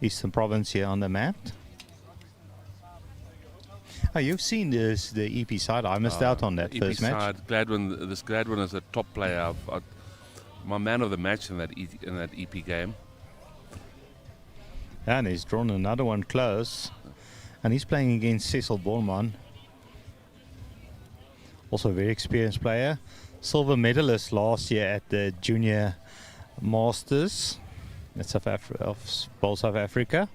Eastern Province here on the mat. Oh, you've seen this, the EP side. I missed out on that first match. Side, Gladwin, this Gladwin is a top player. My man of the match in that EP game. And he's drawn another one close. And he's playing against Cecil Bormann. Also a very experienced player. Silver medalist last year at the Junior Masters at South Africa.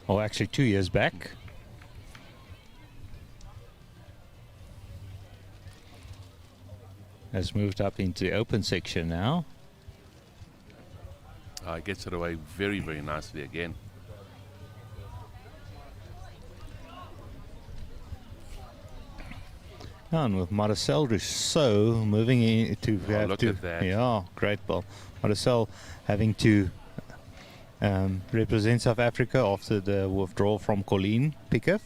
Oh, actually 2 years back. Has moved up into the open section now. He gets it away very, very nicely again. And with Marcel Rousseau moving in to have look to, at that. Yeah, great ball. Marcel having to represent South Africa after the withdrawal from Colleen Pickett.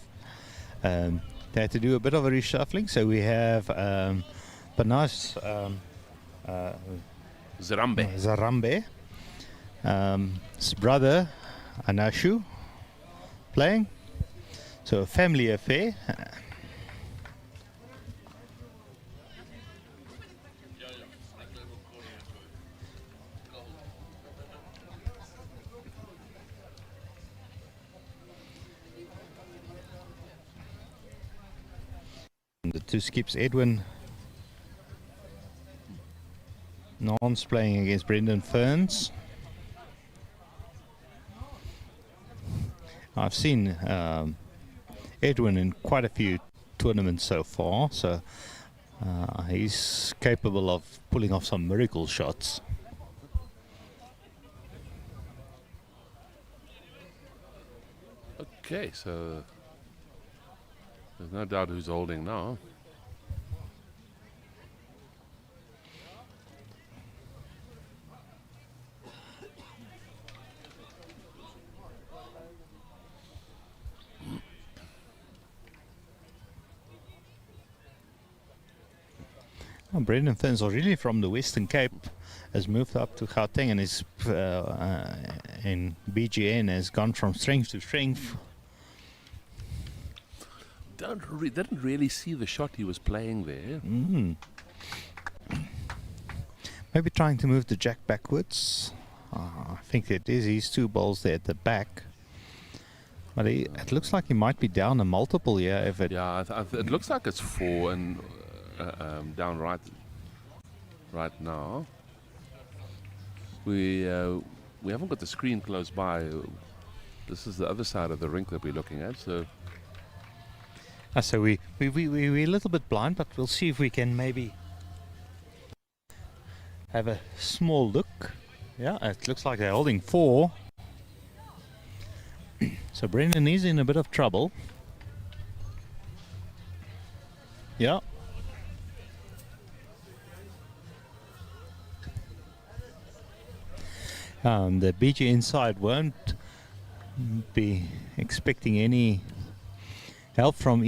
They had to do a bit of a reshuffling, so we have Panas Zarambe, his brother Anashu playing. So a family affair. The two skips, Edwin Nons playing against Brendan Ferns. I've seen Edwin in quite a few tournaments so far, so he's capable of pulling off some miracle shots. Okay, so there's no doubt who's holding now. Oh, Brendan Ferns, originally from the Western Cape, has moved up to Gauteng and is in BGN, has gone from strength to strength. Didn't really see the shot he was playing there. Maybe trying to move the jack backwards. I think it is his two balls there at the back. But it looks like he might be down a multiple here. If it it looks like it's 4 and down right now. We haven't got the screen close by. This is the other side of the rink that we're looking at. So. So we're a little bit blind, but we'll see if we can maybe have a small look. Yeah, it looks like they're holding 4. So Brendan is in a bit of trouble. Yeah. The BGN side won't be expecting any help from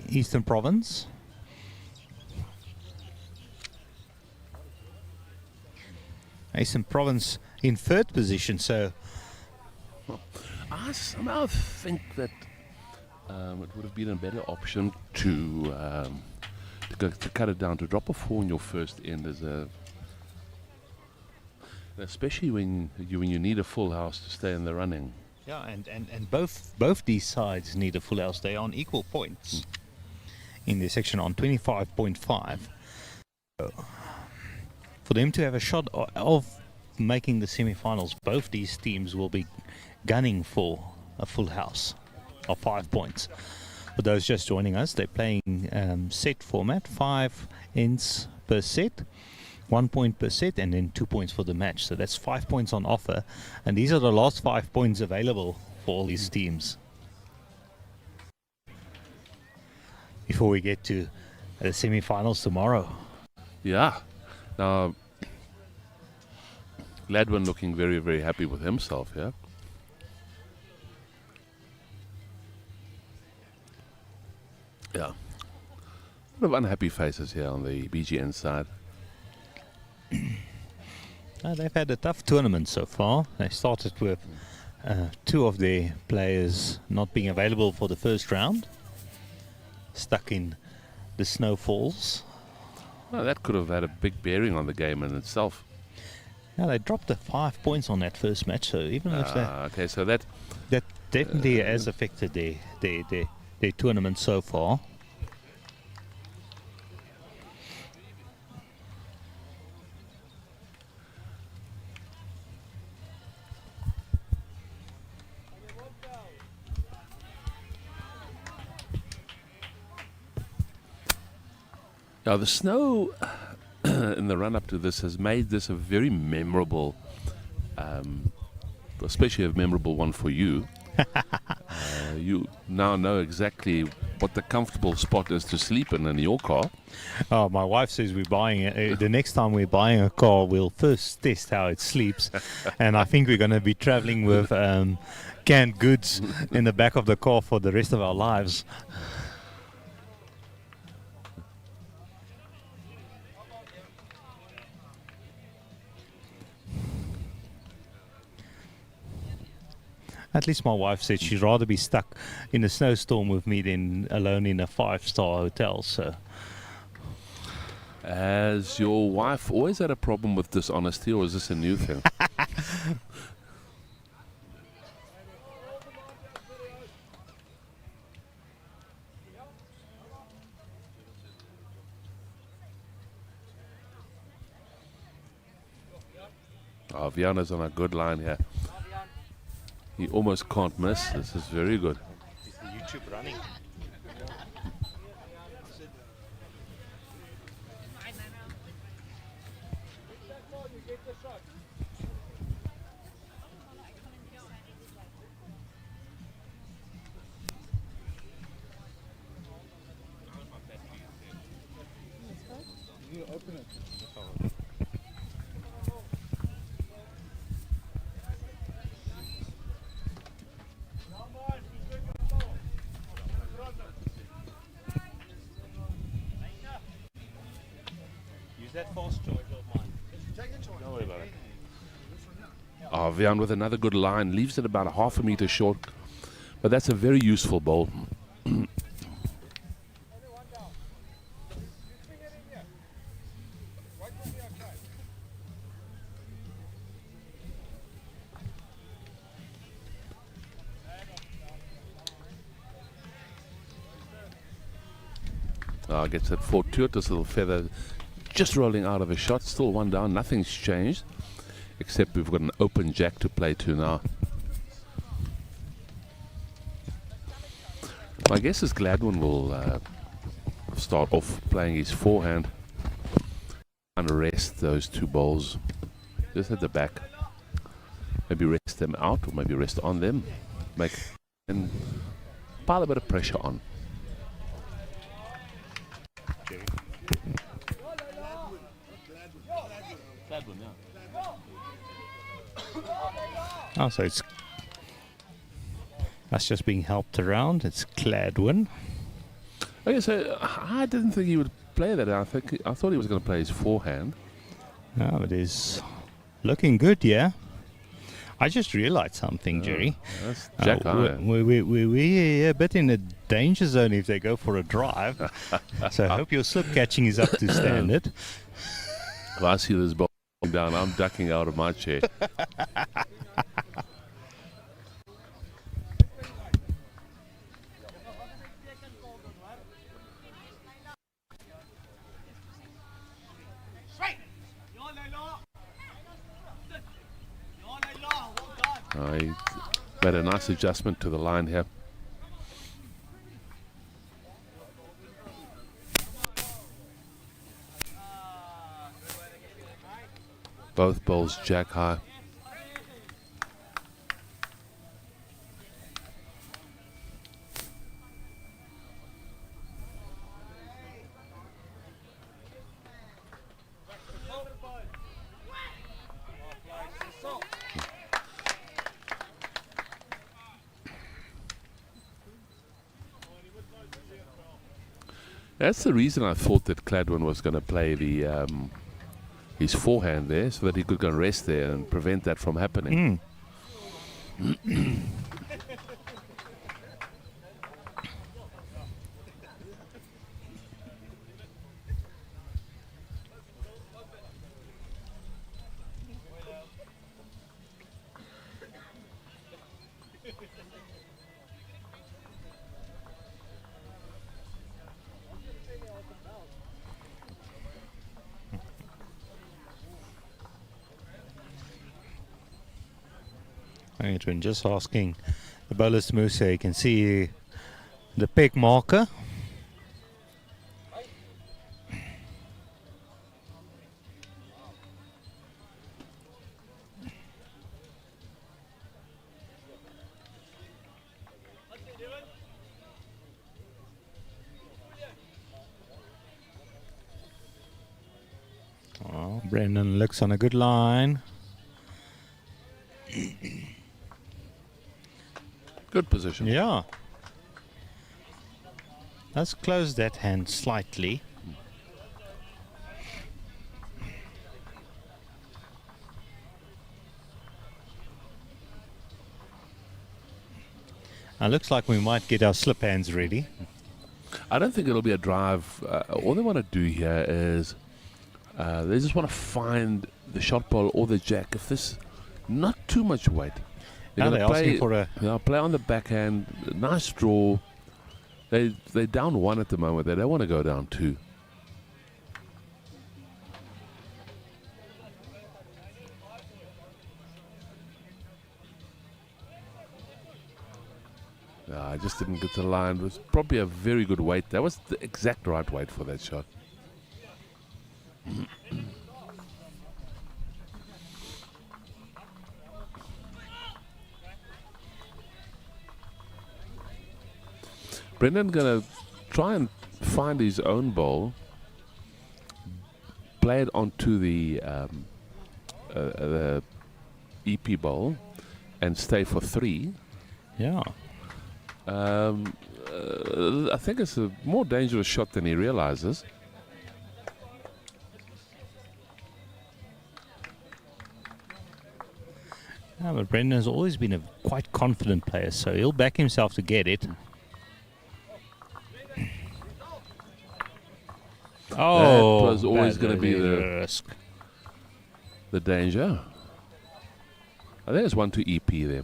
Eastern Province. Eastern Province in 3rd position, so I somehow think that it would have been a better option to cut it down, to drop a 4 in your first end, especially when you need a full house to stay in the running. Yeah, and both these sides need a full house. They are on equal points in their section on 25.5. So for them to have a shot of making the semi-finals, both these teams will be gunning for a full house of 5 points. For those just joining us, they're playing set format, 5 ends per set. 1 point per set and then 2 points for the match. So that's 5 points on offer. And these are the last 5 points available for all these teams before we get to the semi-finals tomorrow. Yeah. Now, Gladwin looking very, very happy with himself, yeah? Yeah. A lot of unhappy faces here on the BGN side. They've had a tough tournament so far. They started with 2 of their players not being available for the first round, stuck in the snowfalls. Well, that could have had a big bearing on the game in itself. Yeah, they dropped the 5 points on that first match, so even if Okay, so that definitely has affected their tournament so far. now the snow in the run-up to this has made this a very memorable, especially a memorable one for you. You now know exactly what the comfortable spot is to sleep in your car. Oh, my wife says we're buying it. The next time we're buying a car, we'll first test how it sleeps. And I think we're going to be traveling with canned goods in the back of the car for the rest of our lives. At least my wife said she'd rather be stuck in a snowstorm with me than alone in a 5-star hotel. So, Has your wife always had a problem with dishonesty, or is this a new thing? Oh, Viana's on a good line here. He almost can't miss. This is very good. is the YouTube running? Use that fast joy. Don't worry about it. Oh, Vian with another good line. Leaves it about a half a meter short. But that's a very useful bowl. Gets that fortuitous little feather just rolling out of a shot. Still one down. Nothing's changed. Except we've got an open jack to play to now. My guess is Gladwin will start off playing his forehand and rest those 2 balls just at the back. Maybe rest them out, or maybe rest on them. And pile a bit of pressure on. Oh, so that's just being helped around. It's Gladwin. Okay, so I didn't think he would play that. I thought he was going to play his forehand. Oh, it is looking good, yeah. I just realized something, Jerry. That's Jack high. We're a bit in a danger zone if they go for a drive. So I hope your slip catching is up to standard. If I see this ball down, I'm ducking out of my chair. He made a nice adjustment to the line here. Both balls jack high. That's the reason I thought that Gladwin was going to play the his forehand there so that he could go and rest there and prevent that from happening. Adrian just asking the bowlers to move so you can see the peg marker. Oh, Brendan looks on a good line. Good position. Yeah. Let's close that hand slightly. Looks like we might get our slip hands ready. I don't think it'll be a drive. All they want to do here is they just want to find the shot ball or the jack. If there's not too much weight, Now they're asking for a... play on the backhand. Nice draw. They're down one at the moment. They don't want to go down two. I just didn't get the line. It was probably a very good weight. That was the exact right weight for that shot. Brendan gonna try and find his own ball, play it onto the EP ball, and stay for three. Yeah. I think it's a more dangerous shot than he realizes. Yeah, but Brendan's always been a quite confident player, so he'll back himself to get it. Oh, that was always going to be the risk. The danger. I think it's 1-2 EP there.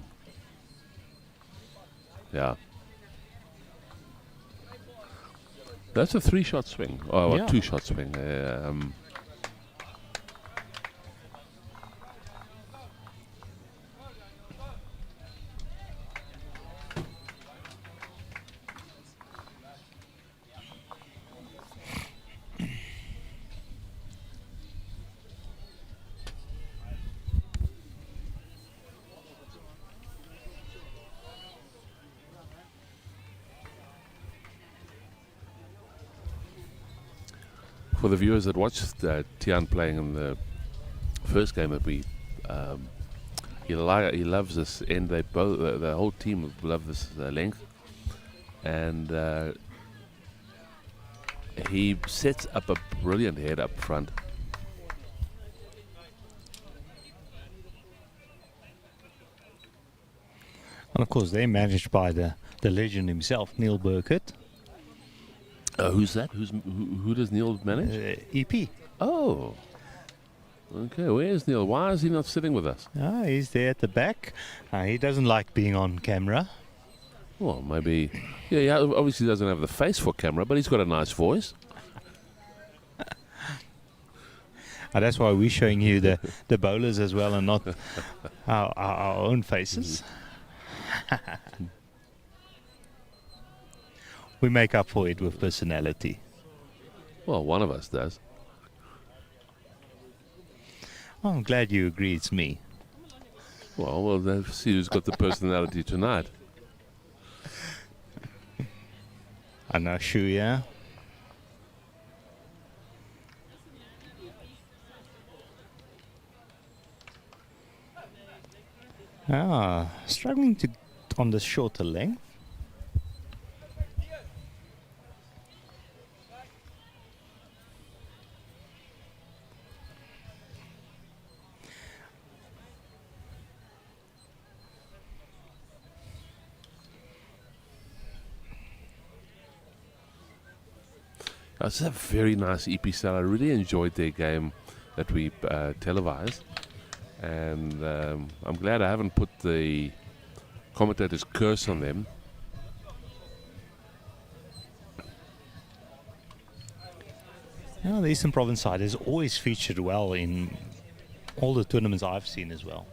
Yeah. That's a 3-shot swing. Oh, Yeah. a 2-shot swing. For the viewers that watched Tian playing in the first game that we, he loves this end. They both, the whole team love this length, and he sets up a brilliant head up front. And of course, they're managed by the legend himself, Neil Burkett. Who's that? Who does Neil manage? EP. Oh. Okay, where's Neil? Why is he not sitting with us? He's there at the back. He doesn't like being on camera. Well, maybe... Yeah, he obviously doesn't have the face for camera, but he's got a nice voice. That's why we're showing you the bowlers as well and not our own faces. We make up for it with personality. Well, one of us does. Oh, I'm glad you agree it's me. Well, let's see who's got the personality tonight. Anashuya. Struggling to on the shorter length. It's a very nice EP style. I really enjoyed their game that we televised. And I'm glad I haven't put the commentator's curse on them. The Eastern Province side has always featured well in all the tournaments I've seen as well.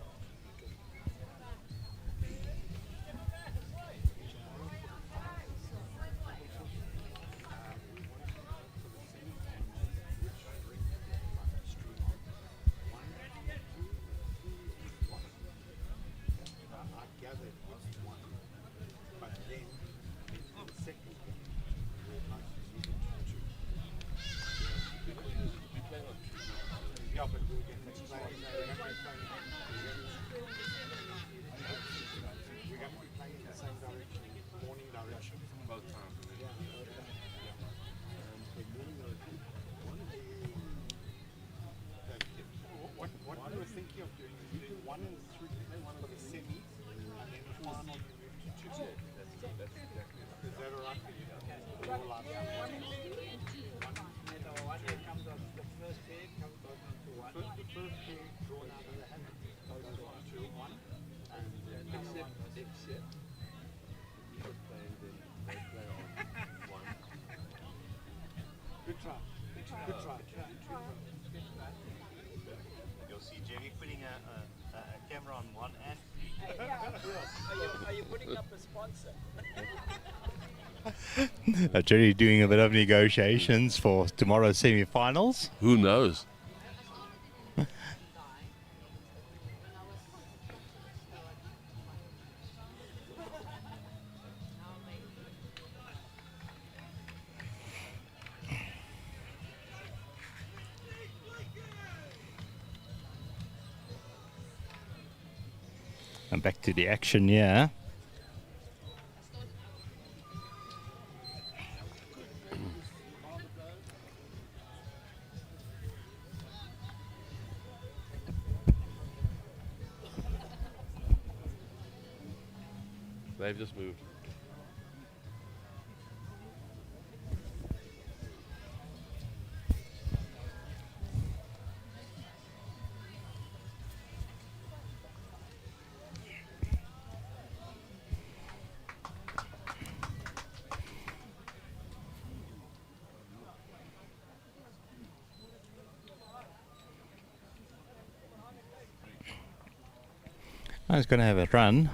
You'll see Jerry putting a camera on one end. Are you putting up a sponsor? Jerry doing a bit of negotiations for tomorrow's semi-finals. Who knows? And back to the action, yeah. They've just moved. I was going to have a run.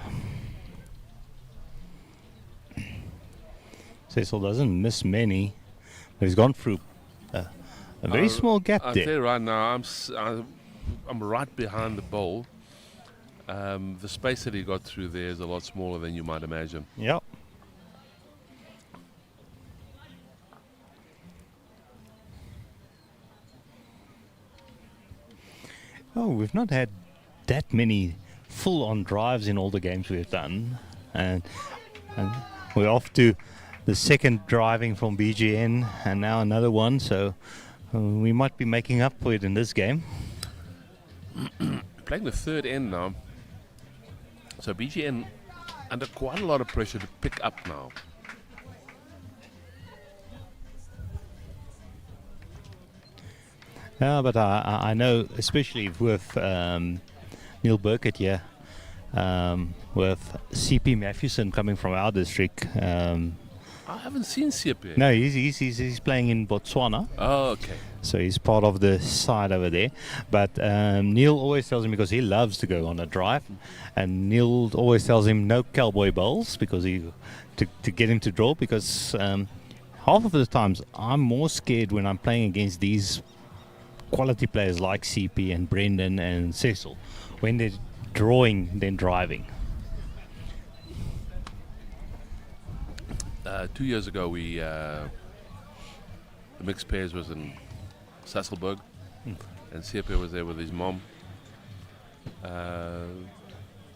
Cecil doesn't miss many, but he's gone through a very small gap I'll there. tell you right now, I'm right behind the bowl. The space that he got through there is a lot smaller than you might imagine. Yep. Oh, we've not had that many full-on drives in all the games we've done, and we're off to the second driving from BGN and now another one, so we might be making up for it in this game. Playing the third end now, so BGN under quite a lot of pressure to pick up now. Yeah, but I know, especially with Neil Burkett here, with CP Matthewson coming from our district. I haven't seen CP. No, he's playing in Botswana. Oh, okay. So he's part of the side over there. But Neil always tells him, because he loves to go on a drive, and Neil always tells him no cowboy bowls because to get him to draw, because half of the times I'm more scared when I'm playing against these quality players like CP and Brendan and Cecil when they're drawing than driving. 2 years ago, the mixed pairs was in Sasolburg, and CP was there with his mom.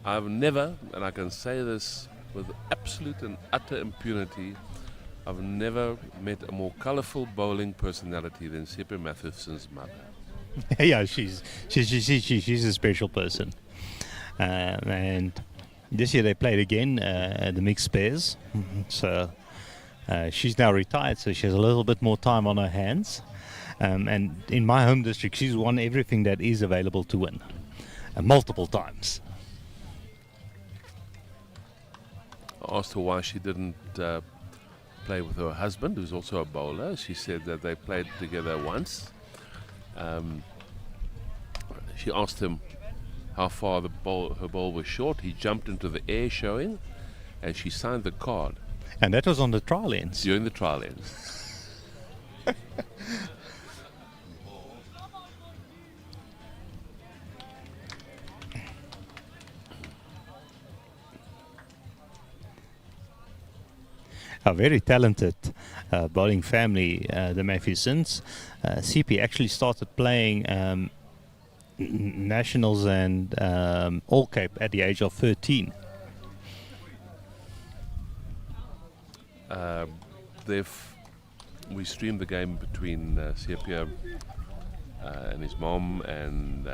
I've never, and I can say this with absolute and utter impunity, I've never met a more colourful bowling personality than CP Matthewson's mother. Yeah, she's a special person. And this year they played again the mixed pairs. So She's now retired, so she has a little bit more time on her hands. And in my home district, she's won everything that is available to win, multiple times. I asked her why she didn't play with her husband, who's also a bowler. She said that they played together once. She asked him how far her ball was short. He jumped into the air showing, and she signed the card. And that was on the trial ends. During the trial ends. A very talented bowling family, the Matthewsons. CP actually started playing nationals and All Cape at the age of 13. We streamed the game between Sepia and his mom and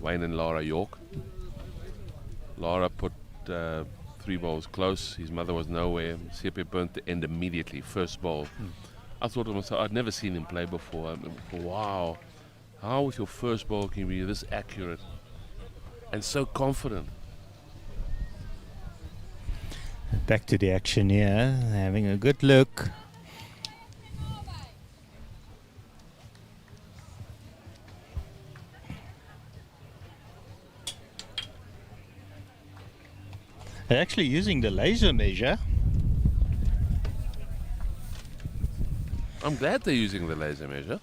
Wayne and Lara York. Lara put 3 balls close. His mother was nowhere. Sepia burnt the end immediately, first ball. I thought to myself, I'd never seen him play before. Wow, how with your first ball can you be this accurate and so confident? Back to the action here, having a good look. They're actually using the laser measure. I'm glad they're using the laser measure.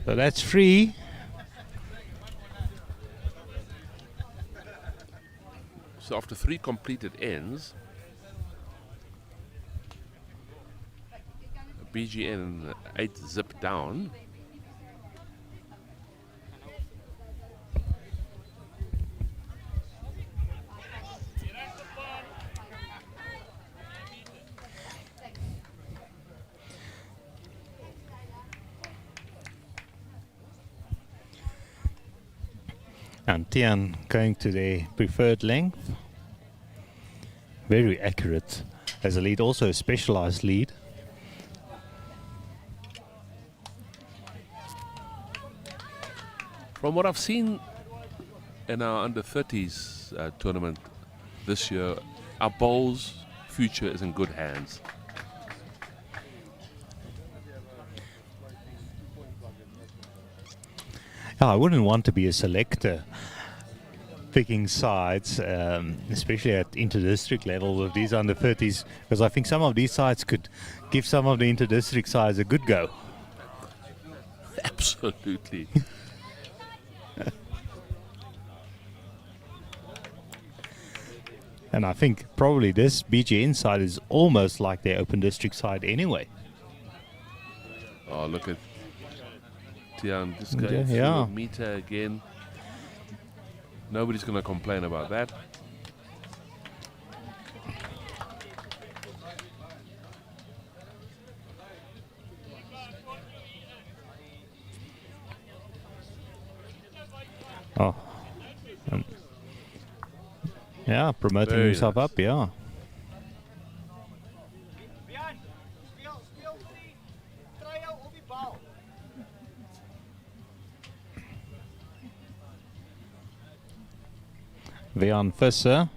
So that's free. So after 3 completed ends, BGN 8 zip down. And Tian going to their preferred length. Very accurate as a lead, also a specialized lead. From what I've seen in our under 30s tournament this year, our bowls' future is in good hands. I wouldn't want to be a selector picking sides, especially at inter-district level with these under 30s, because I think some of these sides could give some of the inter-district sides a good go. Absolutely. And I think probably this BGN side is almost like their open district side anyway. Oh, look at Tian, this guy Yeah. a meter again. Nobody's going to complain about that. Oh. Yeah, promoting Very himself nice. up, yeah. Vian Visser.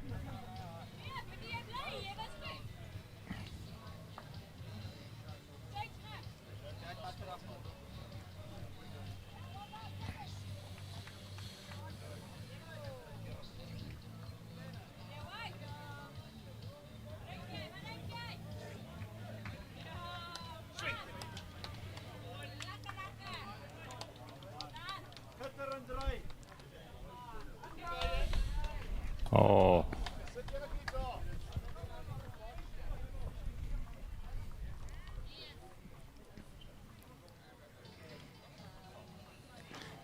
Oh.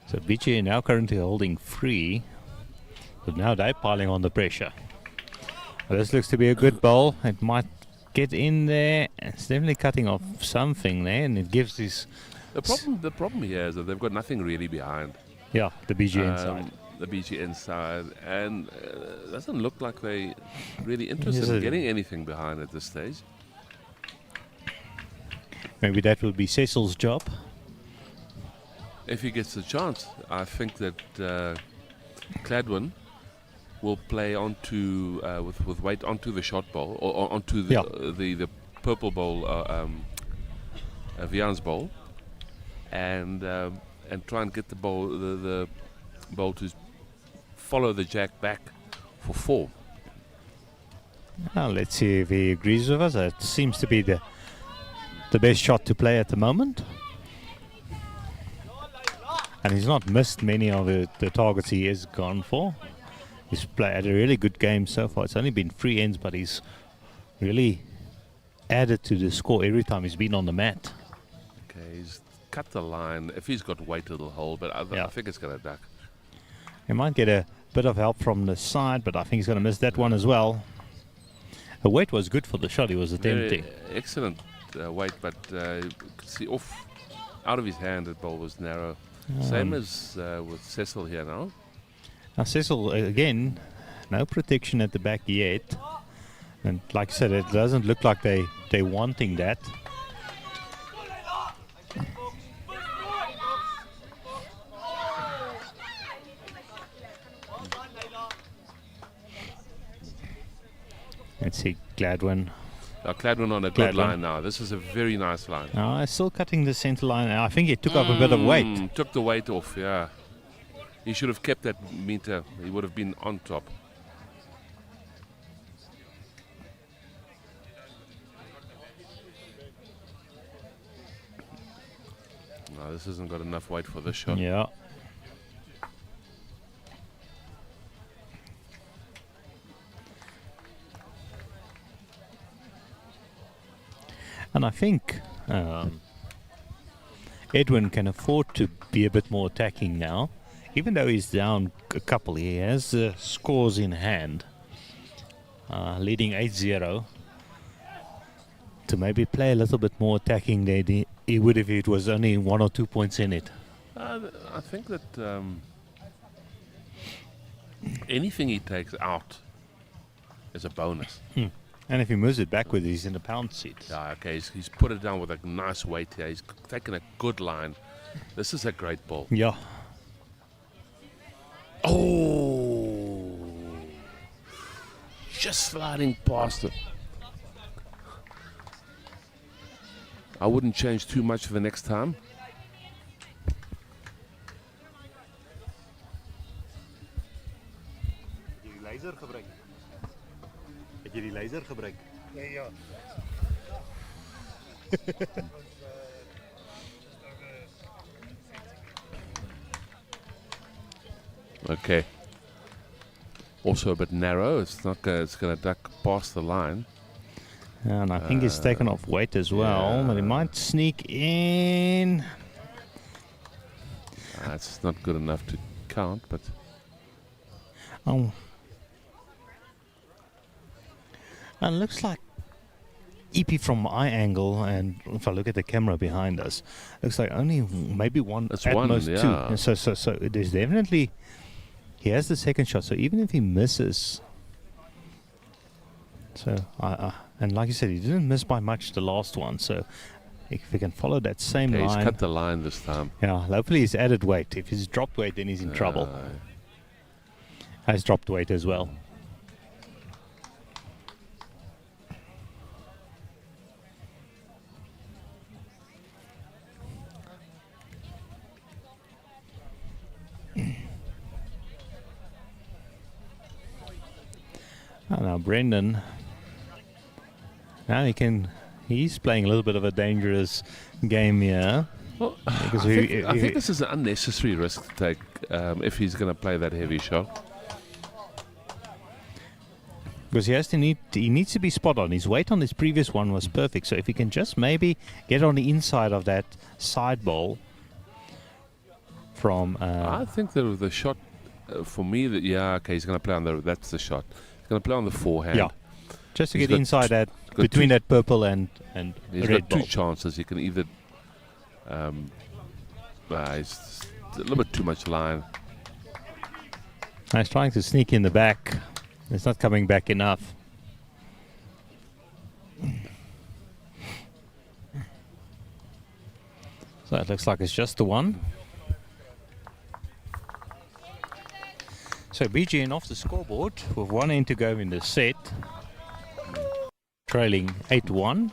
So BGN now currently holding 3, but now they're piling on the pressure. Well, this looks to be a good ball. It might get in there. It's definitely cutting off something there, and it gives this. The problem here is that they've got nothing really behind. Yeah, the BGN side. The BGN side, and doesn't look like they really interested in Yes, getting anything behind at this stage. Maybe that will be Cecil's job. If he gets the chance, I think that Gladwin will play onto with weight onto the shot bowl or onto the the purple bowl, Vian's bowl, and try and get the bowl to follow the jack back for 4. Now let's see if he agrees with us. It seems to be the best shot to play at the moment. And he's not missed many of the targets he has gone for. He's had a really good game so far. It's only been 3 ends, but he's really added to the score every time he's been on the mat. Okay, he's cut the line. If he's got weight, it'll hold, but I think it's going to duck. He might get a bit of help from the side, but I think he's going to miss that one as well. The weight was good for the shot he was attempting. Very excellent weight, but you could see out of his hand, the ball was narrow. Same as with Cecil here now. Now Cecil, again, no protection at the back yet. And like I said, it doesn't look like they're wanting that. Let's see, Gladwin. Gladwin on a good line now. This is a very nice line. Still cutting the center line. I think he took up a bit of weight. Took the weight off, yeah. He should have kept that meter. He would have been on top. No, this hasn't got enough weight for this shot. Yeah. And I think Edwin can afford to be a bit more attacking now. Even though he's down a couple, he has scores in hand. Leading 8-0. To maybe play a little bit more attacking than he would if it was only 1 or 2 points in it. I think that anything he takes out is a bonus. And if he moves it backwards, he's in the pound seat. Yeah, okay, he's put it down with a nice weight here. He's taken a good line. This is a great ball. Yeah. Oh! Just sliding past it. I wouldn't change too much for the next time. Het jy die laser gebruik? Ja. Okay. Also a bit narrow. It's not. It's going to duck past the line. And I think he's taken off weight as well, but he might sneak in. It's not good enough to count, but. Oh. And it looks like EP from my angle, and if I look at the camera behind us, looks like only maybe one, That's at one, most yeah. two. And so there's definitely, he has the second shot. So even if he misses, and like you said, he didn't miss by much the last one. So if we can follow that same line, he's cut the line this time. Yeah, hopefully he's added weight. If he's dropped weight, then he's in trouble. Has dropped weight as well. Now Brendan, now he's playing a little bit of a dangerous game here. Well, I think this is an unnecessary risk to take if he's going to play that heavy shot. Because he needs to be spot on. His weight on his previous one was perfect. So if he can just maybe get on the inside of that side bowl from... I think the shot, for me, he's going to play on that's the shot. He's going to play on the forehand. Yeah, just to get inside that, between that purple and he's red got two bowl. chances. He can either... he's little bit too much line. He's trying to sneak in the back. It's not coming back enough. So it looks like it's just the one. So BGN off the scoreboard with 1 end to go in the set. Trailing 8-1.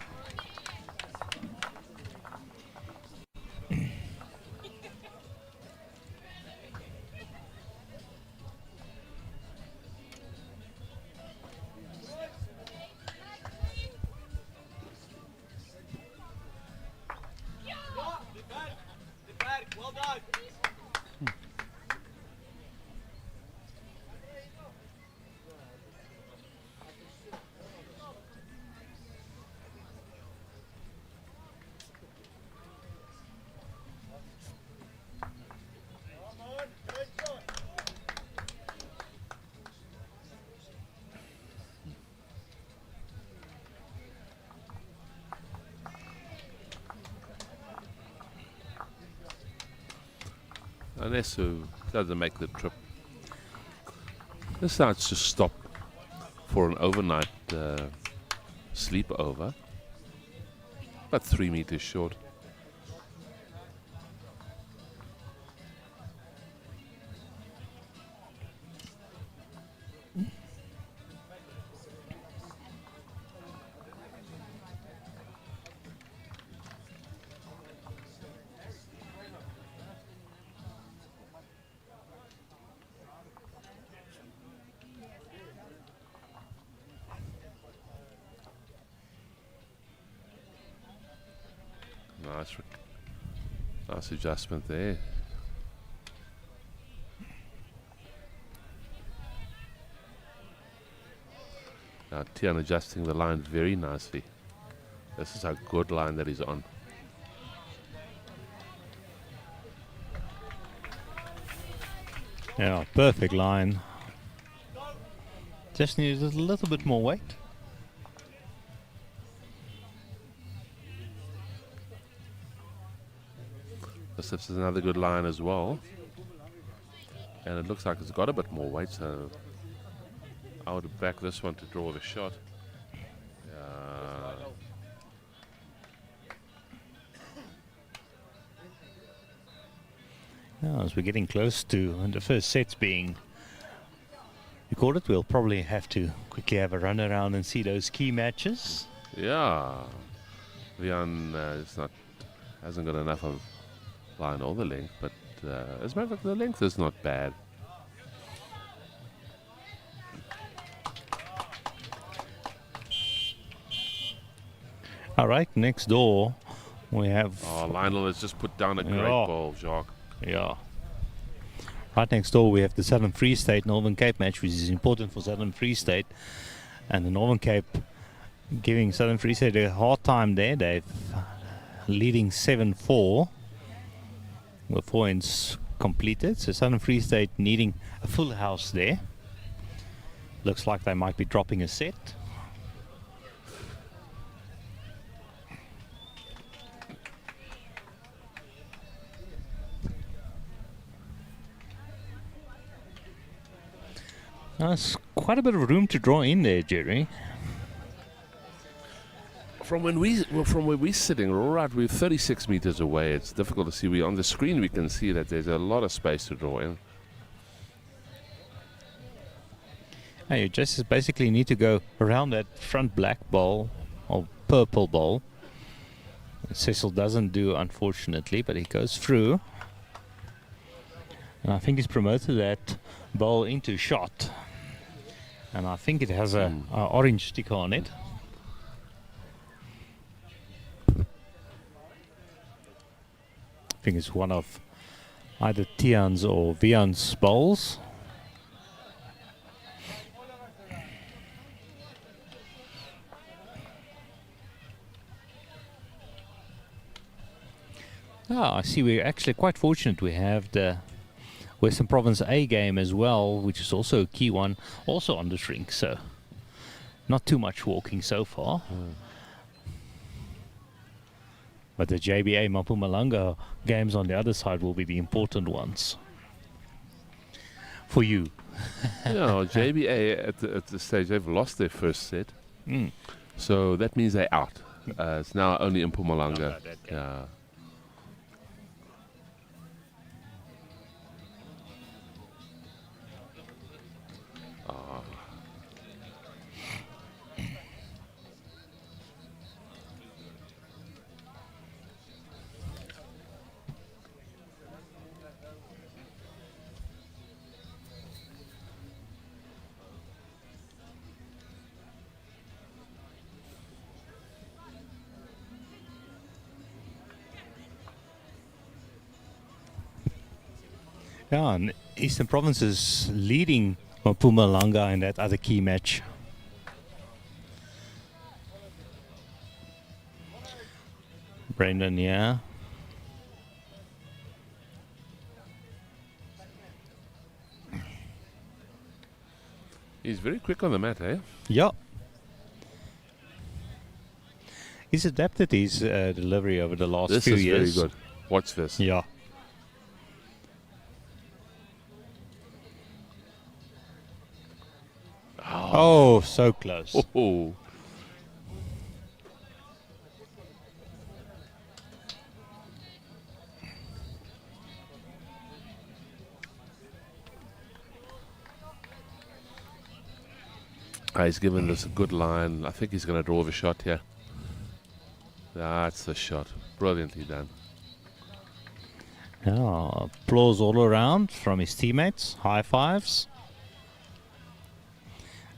Well done. Unless who doesn't make the trip. This starts to stop for an overnight sleepover. About 3 meters short. Nice adjustment there. Now Tian adjusting the line very nicely. This is a good line that he's on. Yeah, perfect line. Just needs a little bit more weight. This is another good line as well. And it looks like it's got a bit more weight, so I would back this one to draw the shot. Now, as we're getting close to the first sets being recorded, we'll probably have to quickly have a run around and see those key matches. Yeah. Vian hasn't got enough of line or the length, but as a matter of fact, the length is not bad. All right, next door we have... Oh, Lionel has just put down a great ball, Jacques. Yeah. Right next door we have the Southern Free State Northern Cape match, which is important for Southern Free State. And the Northern Cape giving Southern Free State a hard time there. They're leading 7-4 with 4 ends completed. So Southern Free State needing a full house there. Looks like they might be dropping a set. There's quite a bit of room to draw in there, Jerry. From where we're sitting, right, we're 36 meters away. It's difficult to see. On the screen we can see that there's a lot of space to draw in. Hey, you just basically need to go around that front black ball or purple ball. Cecil doesn't do, unfortunately, but he goes through. And I think he's promoted that ball into shot. And I think it has a orange sticker on it. I think it's one of either Tian's or Vian's bowls. I see we're actually quite fortunate. We have the Western Province A game as well, which is also a key one, also on the shrink, so not too much walking so far. But the JBA Mpumalanga games on the other side will be the important ones for you. Yeah, JBA at the stage, they've lost their first set. Mm. So that means they're out. It's now only in Mpumalanga. Yeah. Yeah, and Eastern Province is leading Mpumalanga in that other key match. Brendan, yeah. He's very quick on the mat, eh? Yeah. He's adapted his delivery over the last This few is years. very good. Watch this. Yeah. Oh, so close. Oh. He's given this a good line. I think he's going to draw the shot here. That's the shot. Brilliantly done. Yeah, applause all around from his teammates. High fives.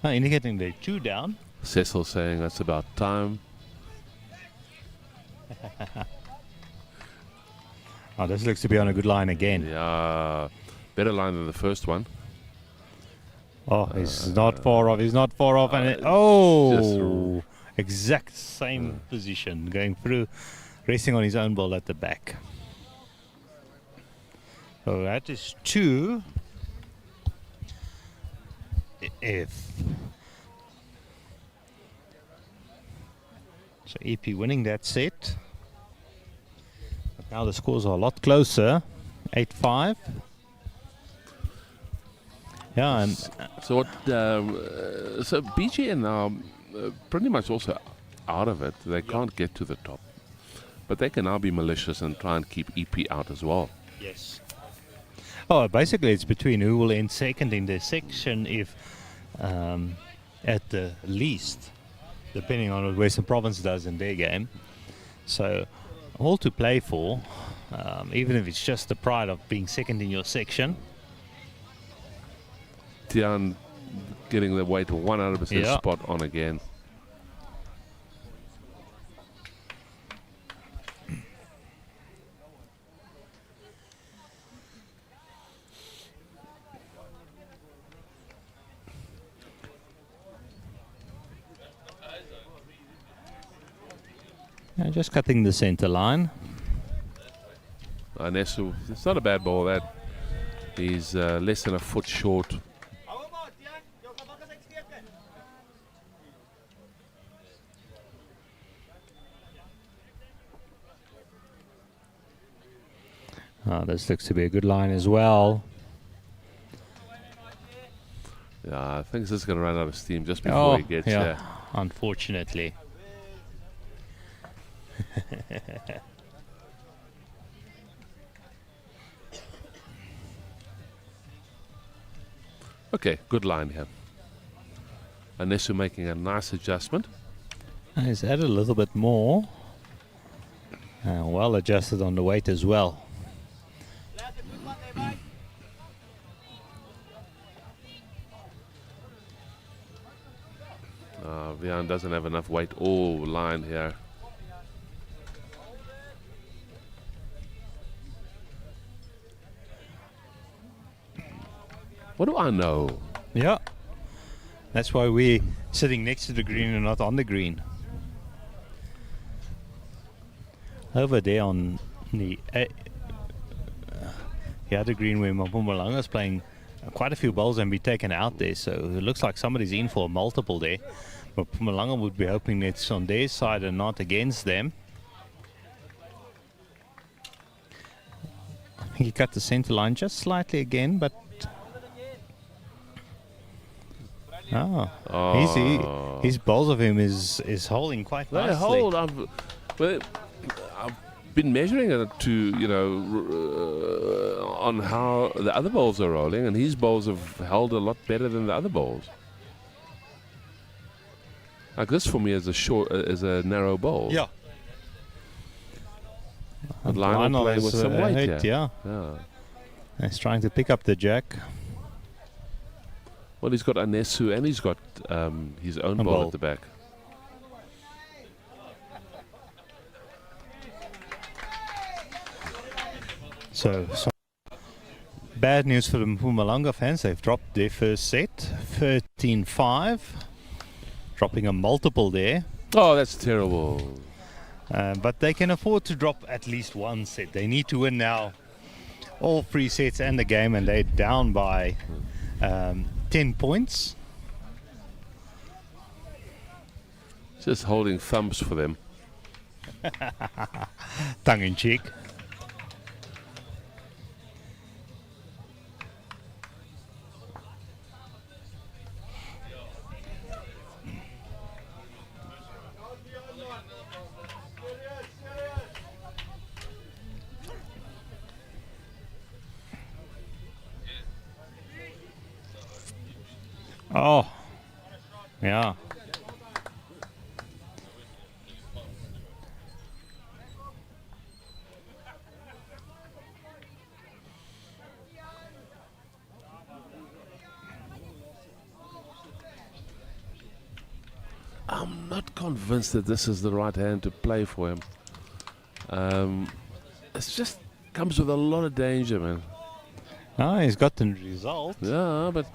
Indicating they're 2 down. Cecil saying that's about time. Oh, this looks to be on a good line again. Yeah. Better line than the first one. Oh, he's not far off. He's not far off. And oh, exact same position. Going through, racing on his own ball at the back. So that is 2. So EP winning that set. But now the scores are a lot closer. 8-5. Yeah, and So what? So BGN now pretty much also out of it. They can't get to the top, but they can now be malicious and try and keep EP out as well. yes. Oh, basically it's between who will end second in this section if, at the least, depending on what Western Province does in their game. So, all to play for, even if it's just the pride of being second in your section. Tian getting the weight 100% Yeah. spot on again. Just cutting the center line. Nesu, it's not a bad ball that. He's less than a foot short. This looks to be a good line as well. Yeah, I think this is going to run out of steam just before he gets there. Unfortunately. Okay, good line here. Nesu making a nice adjustment. He's added a little bit more. Well adjusted on the weight as well. Vian doesn't have enough weight. Oh, line here. What do I know? Yeah. That's why we're sitting next to the green and not on the green. Over there on the other green where Mpumalanga is playing quite a few balls and be taken out there, so it looks like somebody's in for a multiple there. But Mpumalanga would be hoping it's on their side and not against them. He cut the center line just slightly again, but his balls of him is holding quite They nicely. hold. I've been measuring it to, you know, on how the other balls are rolling, and his balls have held a lot better than the other balls. Like this for me is a narrow ball. Yeah. But Lionel playing with some weight hit, here. yeah. He's trying to pick up the jack. Well, he's got Anesu and he's got his own ball at the back. So bad news for the Mpumalanga fans. They've dropped their first set, 13-5. Dropping a multiple there. Oh, that's terrible. But they can afford to drop at least one set. They need to win now all 3 sets and the game, and they're down by 10 points. Just holding thumbs for them. Tongue in cheek. Oh, yeah. I'm not convinced that this is the right hand to play for him. It just comes with a lot of danger, man. Oh, he's got the result. Yeah, but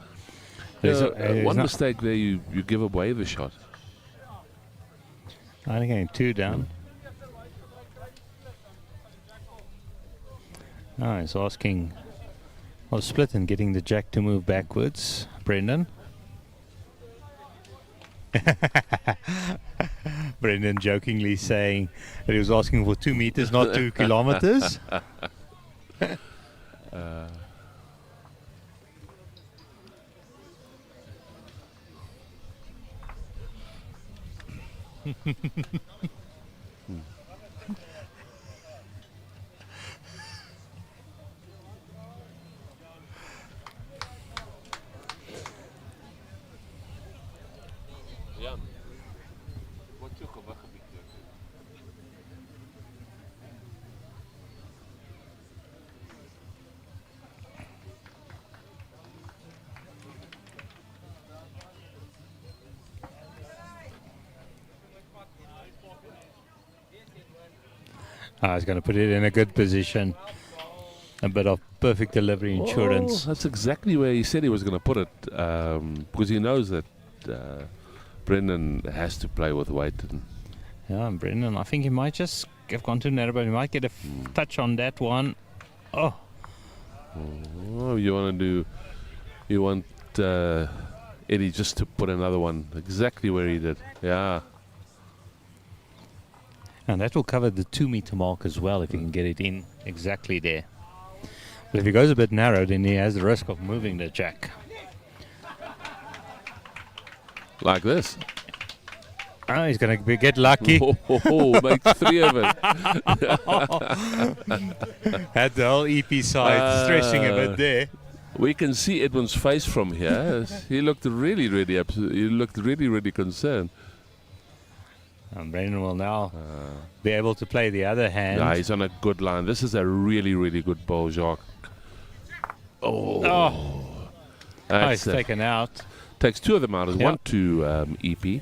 one mistake there, you give away the shot. Only getting 2 down. Oh, he's asking, split and getting the jack to move backwards. Brendan. Brendan jokingly saying that he was asking for 2 meters, not 2 kilometers. He's going to put it in a good position. A bit of perfect delivery insurance. Oh, that's exactly where he said he was going to put it, because he knows that Brendan has to play with weight. Yeah, and Brendan, I think he might just have gone too narrow, but he might get a touch on that one. Oh, you want Eddie just to put another one exactly where he did. Yeah. And that will cover the 2 meter mark as well if he can get it in exactly there. But if he goes a bit narrow, then he has the risk of moving the jack. Like this. Oh, he's going to get lucky. Make 3 of it. Had the whole EP side stressing a bit there. We can see Edwin's face from here. He looked really, really really concerned. And Brendan will now be able to play the other hand. Yeah, he's on a good line. This is a really, really good ball, Jacques. He's taken out. Takes 2 of them out. Yep. 1 to EP.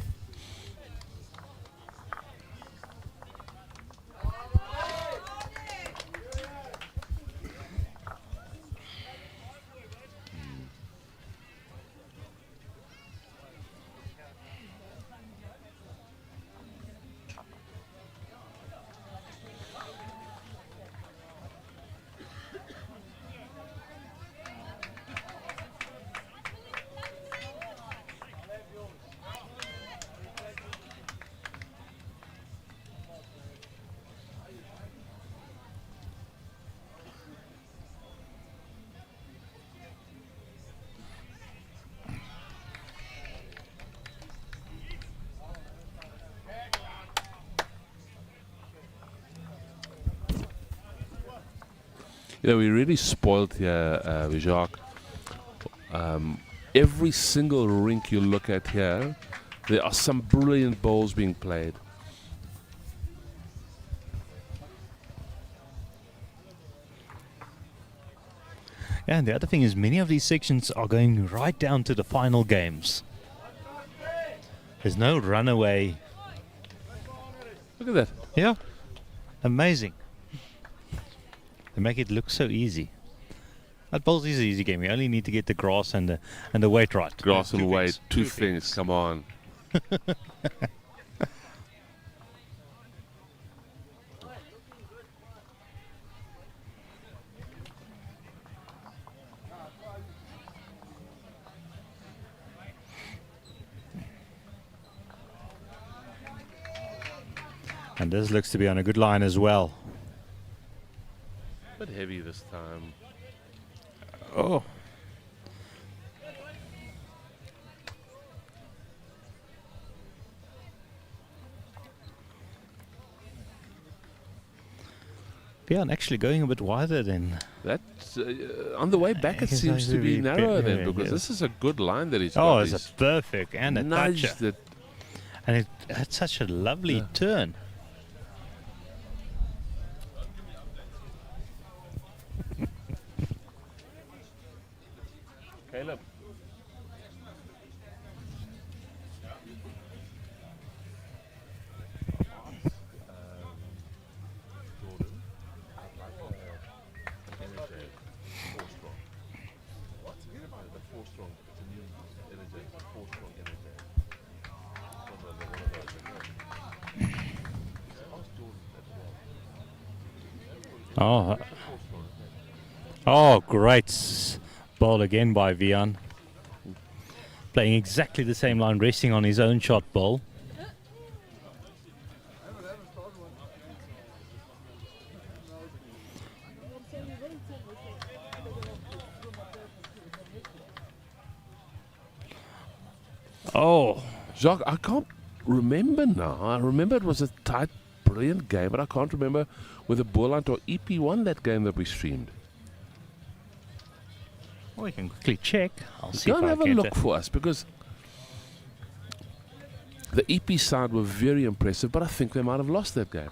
You know, we really spoiled here, Jacques. Every single rink you look at here, there are some brilliant bowls being played. Yeah, and the other thing is many of these sections are going right down to the final games. There's no runaway. Look at that. Yeah, amazing. They make it look so easy. That bowls is an easy game. You only need to get the grass and the weight right. Grass and Two weight, things. two things. Come on. And this looks to be on a good line as well. Bit heavy this time. Oh. Yeah, and actually going a bit wider then. That's on the way back. It It's seems to be actually narrower bit- then, yeah, because yeah. this is a good line that he's Oh, got. it's He's a perfect and a nudged toucher. it. And it had such a lovely Yeah. turn. Caleb. Oh, oh, great ball again by Vian. Playing exactly the same line, resting on his own shot ball. Oh, Jacques, I can't remember now. I remember it was a tight, brilliant game, but I can't remember whether Boland or EP won that game that we streamed. we can quickly check. I'll see Go and if I have a get look it. for us, because the EP side were very impressive, but I think they might have lost that game.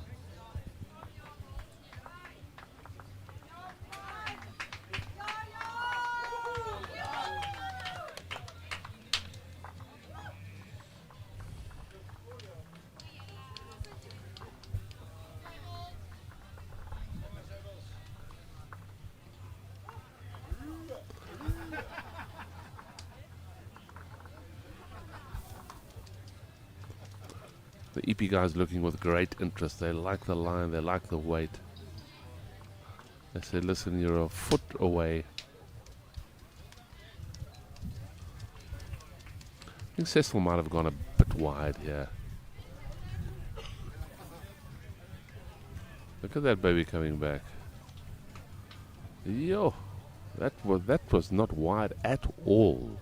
The EP guys looking with great interest. They like the line, they like the weight. They said, listen, you're a foot away. I think Cecil might have gone a bit wide here. Look at that baby coming back. Yo, that was not wide at all.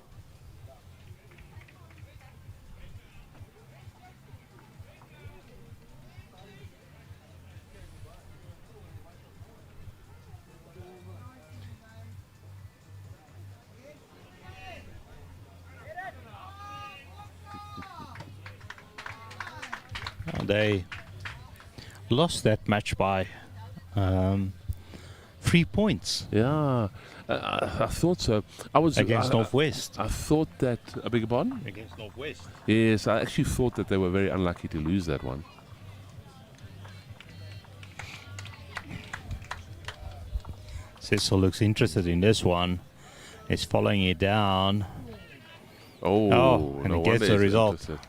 They lost that match by 3 points Yeah, I thought so. I was against Northwest. I thought that. I beg your pardon? Against Northwest. Yes, I actually thought that they were very unlucky to lose that one. Cecil looks interested in this one. He's following it down. Oh, and no he gets wonder the he's result. interested.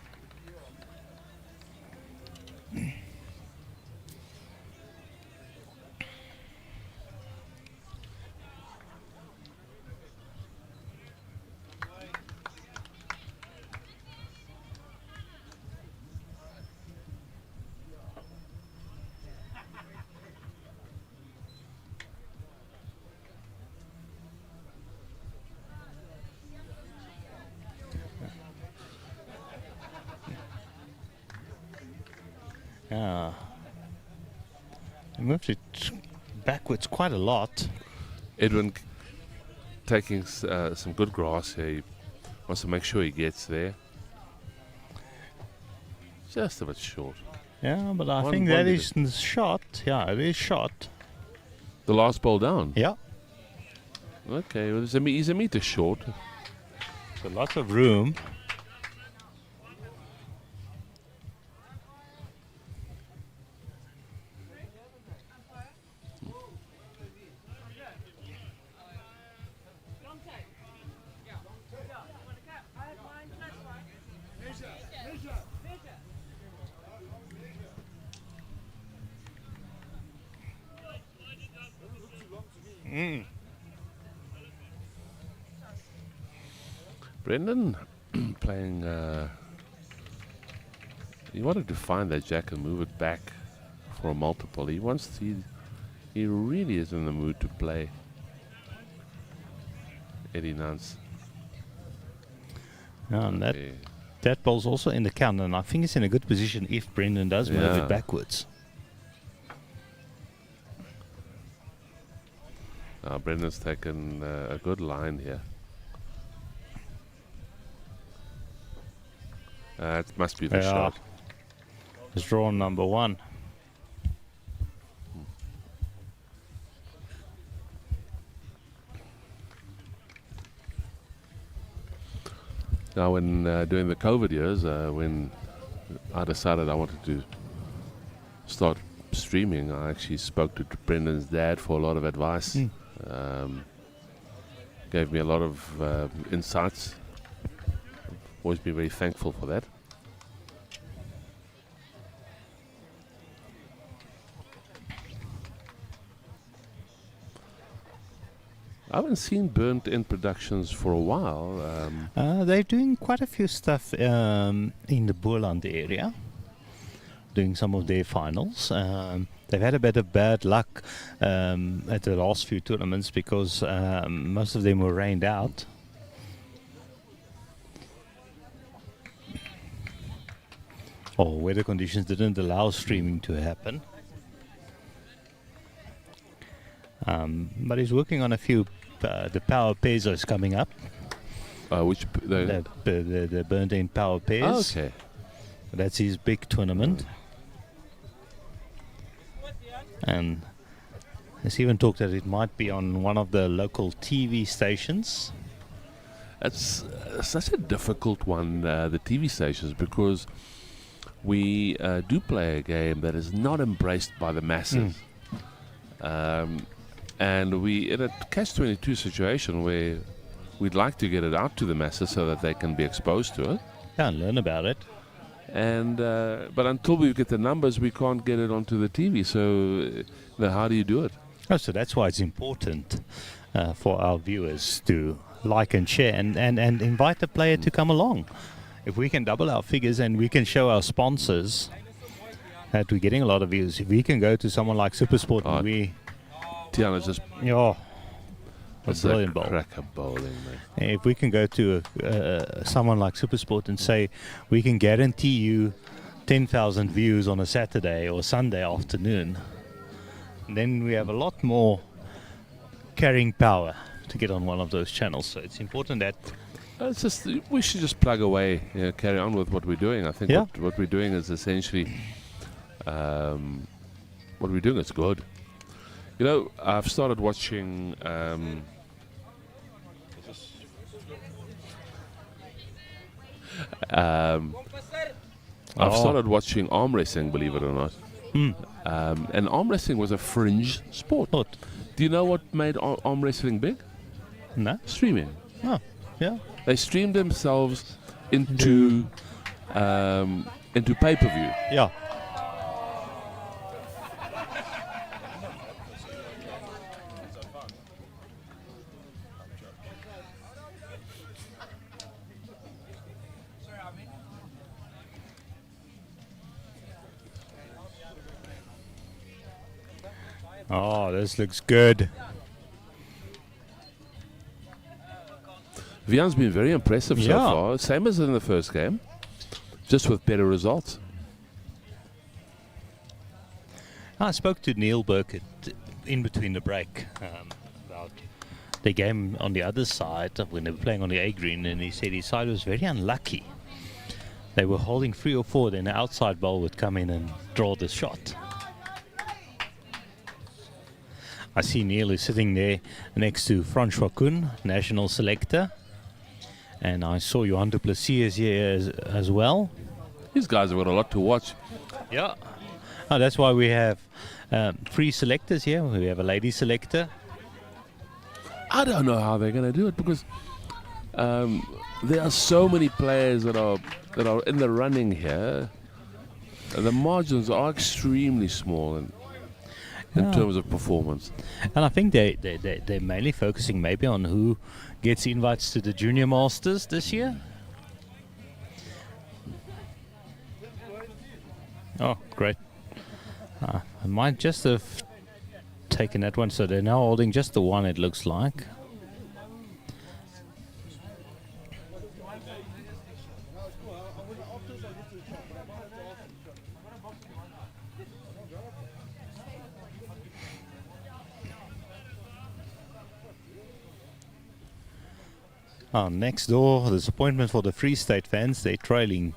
Yeah. He moved it backwards quite a lot. Edwin taking some good grass here. He wants to make sure he gets there. Just a bit short. Yeah, but I One- think one that meter. is shot. Yeah, it is shot. The last ball down. Yeah. Okay, well, he's a meter short. So lots of room. Brendan playing. He wanted to find that jack and move it back for a multiple. He wants to. He really is in the mood to play. Eddie Nance. And Okay. that ball's also in the count, and I think it's in a good position if Brendan does move Yeah. it backwards. Brendan's taken a good line here. It must be the Yeah. shot. It's drawn number one. Now, when during the COVID years, when I decided I wanted to start streaming, I actually spoke to Brendan's dad for a lot of advice. Gave me a lot of insights. Always been very thankful for that. I haven't seen Burnt End Productions for a while. They're doing quite a few stuff in the Boerland area, doing some of their finals. They've had a bit of bad luck at the last few tournaments because most of them were rained out. Or weather conditions didn't allow streaming to happen. But he's working on a few. The power pairs is coming up. The burnt end power pairs. Okay. That's his big tournament. And there's even talk that it might be on one of the local TV stations. It's such a difficult one, the TV stations, because we do play a game that is not embraced by the masses. And we in a catch-22 situation where we'd like to get it out to the masses so that they can be exposed to it. Can't learn about it. And but until we get the numbers, we can't get it onto the TV. So how do you do it? Oh, so that's why it's important for our viewers to like and share and invite the player to come along. If we can double our figures and we can show our sponsors that we're getting a lot of views, if we can go to someone like Supersport and we... Tiana's just... Oh, That's brilliant a bowl. cracker bowling, man. If we can go to someone like Supersport and say, we can guarantee you 10,000 views on a Saturday or Sunday afternoon, then we have a lot more carrying power to get on one of those channels. So it's important that... It's just we should just plug away, carry on with what we're doing. I think what we're doing is essentially what we're doing is good. You know, I've started watching. I've started watching arm wrestling, believe it or not. And arm wrestling was a fringe sport. What? Do you know what made arm wrestling big? No? Streaming. Oh, yeah. They streamed themselves into pay-per-view. Yeah. Oh, this looks good. Vian's been very impressive so Yeah. far. Same as in the first game, just with better results. I spoke to Neil Burkett in between the break about the game on the other side when they were playing on the A green, and he said his side was very unlucky. They were holding 3 or 4, then the outside ball would come in and draw the shot. I see Neil is sitting there next to Francois Koen, national selector. And I saw Johan du Plessis is here as well. These guys have got a lot to watch. Yeah. Oh, that's why we have 3 selectors here. We have a lady selector. I don't know how they're going to do it because there are so many players that are in the running here. And the margins are extremely small in terms of performance. And I think they're mainly focusing maybe on who gets invites to the Junior Masters this year. Oh, great. I might just have taken that one, so they're now holding just the one, it looks like. Next door, disappointment for the Free State fans. They're trailing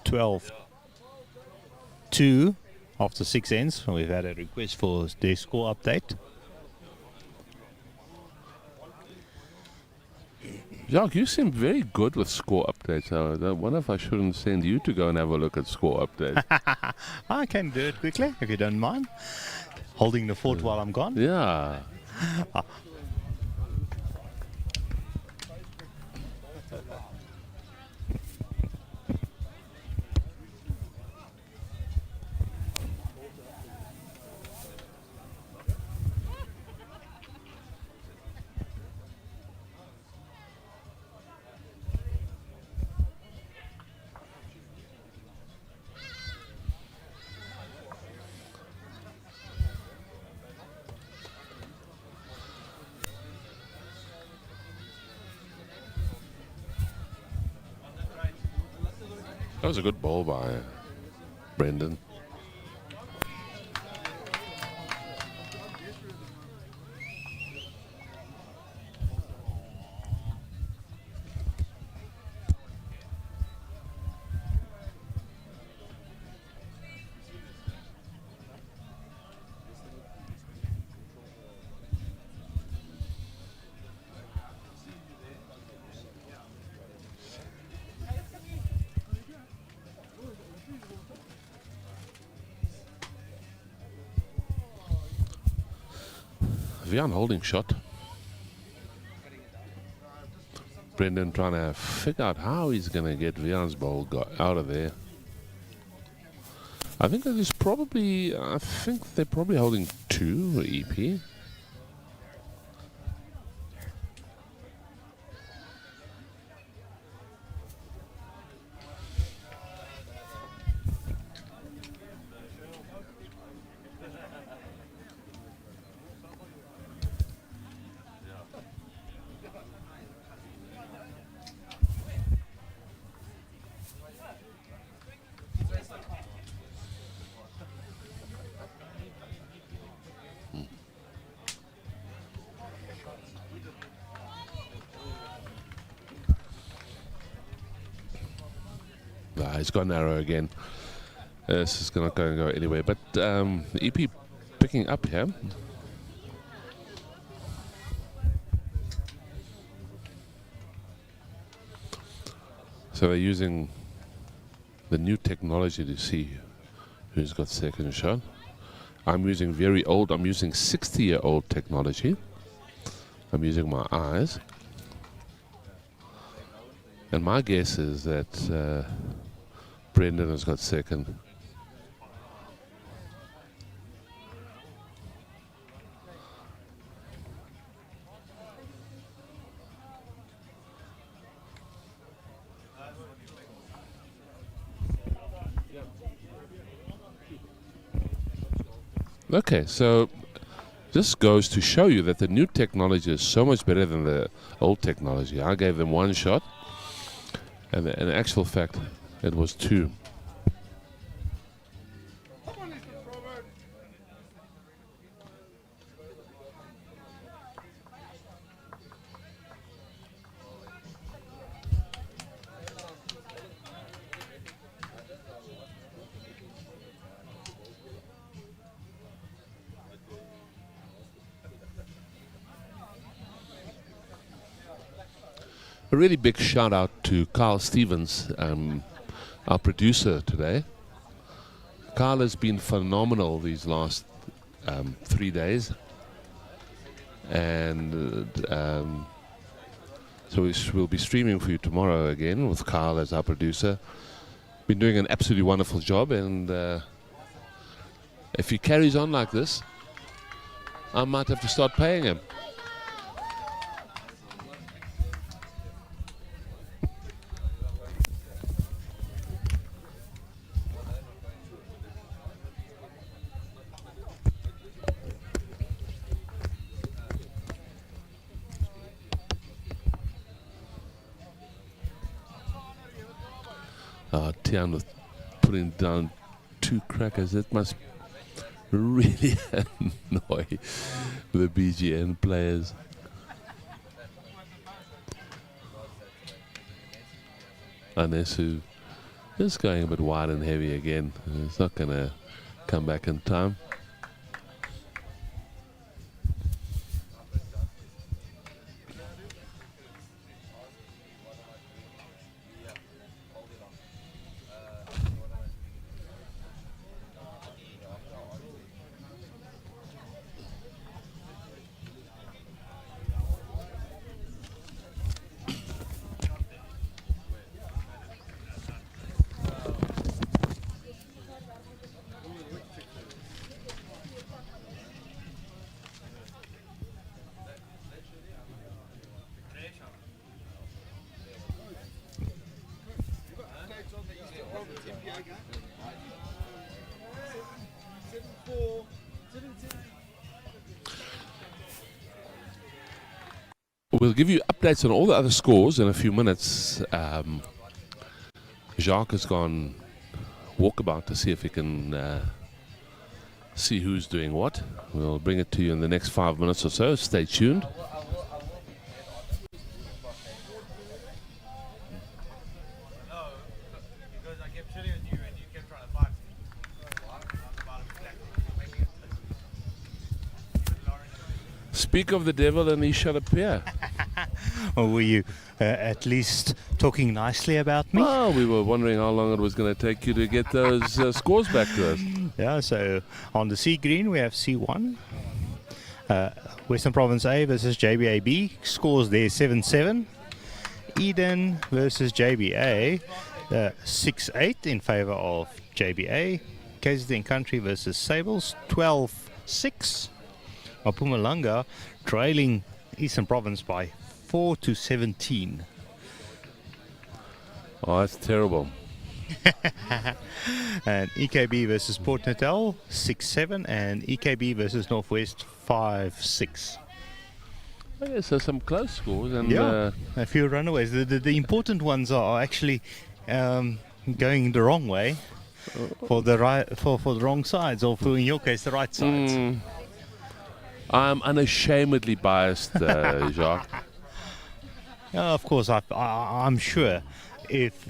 12-2 after 6 ends. We've had a request for their score update. Jacques, you seem very good with score updates. I wonder if I shouldn't send you to go and have a look at score updates. I can do it quickly, if you don't mind. Holding the fort while I'm gone. Yeah. That was a good ball by Brendan. Vian holding shot. Brendan trying to figure out how he's going to get Vian's ball out of there. I think they're probably holding 2 EP. He's gone narrow again. This is not going to go anywhere. But the EP picking up here. So they're using the new technology to see who's got second shot. I'm using 60-year-old technology. I'm using my eyes. And my guess is that Brendan has got second. Okay, so this goes to show you that the new technology is so much better than the old technology. I gave them 1 shot, and in actual fact, it was 2. A really big shout out to Carl Stevens, our producer today. Carl has been phenomenal these last 3 days, and so we'll be streaming for you tomorrow again with Carl as our producer. Been doing an absolutely wonderful job, and if he carries on like this, I might have to start paying him. Tian with putting down 2 crackers. That must really annoy the BGN players. Anesu is going a bit wide and heavy again. It's not going to come back in time. We'll give you updates on all the other scores in a few minutes. Jacques has gone walkabout to see if he can see who's doing what. We'll bring it to you in the next 5 minutes or so. Stay tuned. Speak of the devil and he shall appear. Or were you at least talking nicely about me? Oh, we were wondering how long it was going to take you to get those scores back to us. Yeah, so on the C green we have C1. Western Province A versus JBA B. Scores there 7-7. Eden versus JBA 6-8 in favor of JBA. KZN Country versus Sables 12-6. Mpumalanga trailing Eastern Province by 4-17. Oh, that's terrible. And EKB versus Port Natal 6-7, and EKB versus Northwest 5-6. Okay, so some close scores, and a few runaways. The important ones are actually going the wrong way for the wrong sides, or for, in your case, the right sides. I'm unashamedly biased, Jacques. Of course, I'm sure if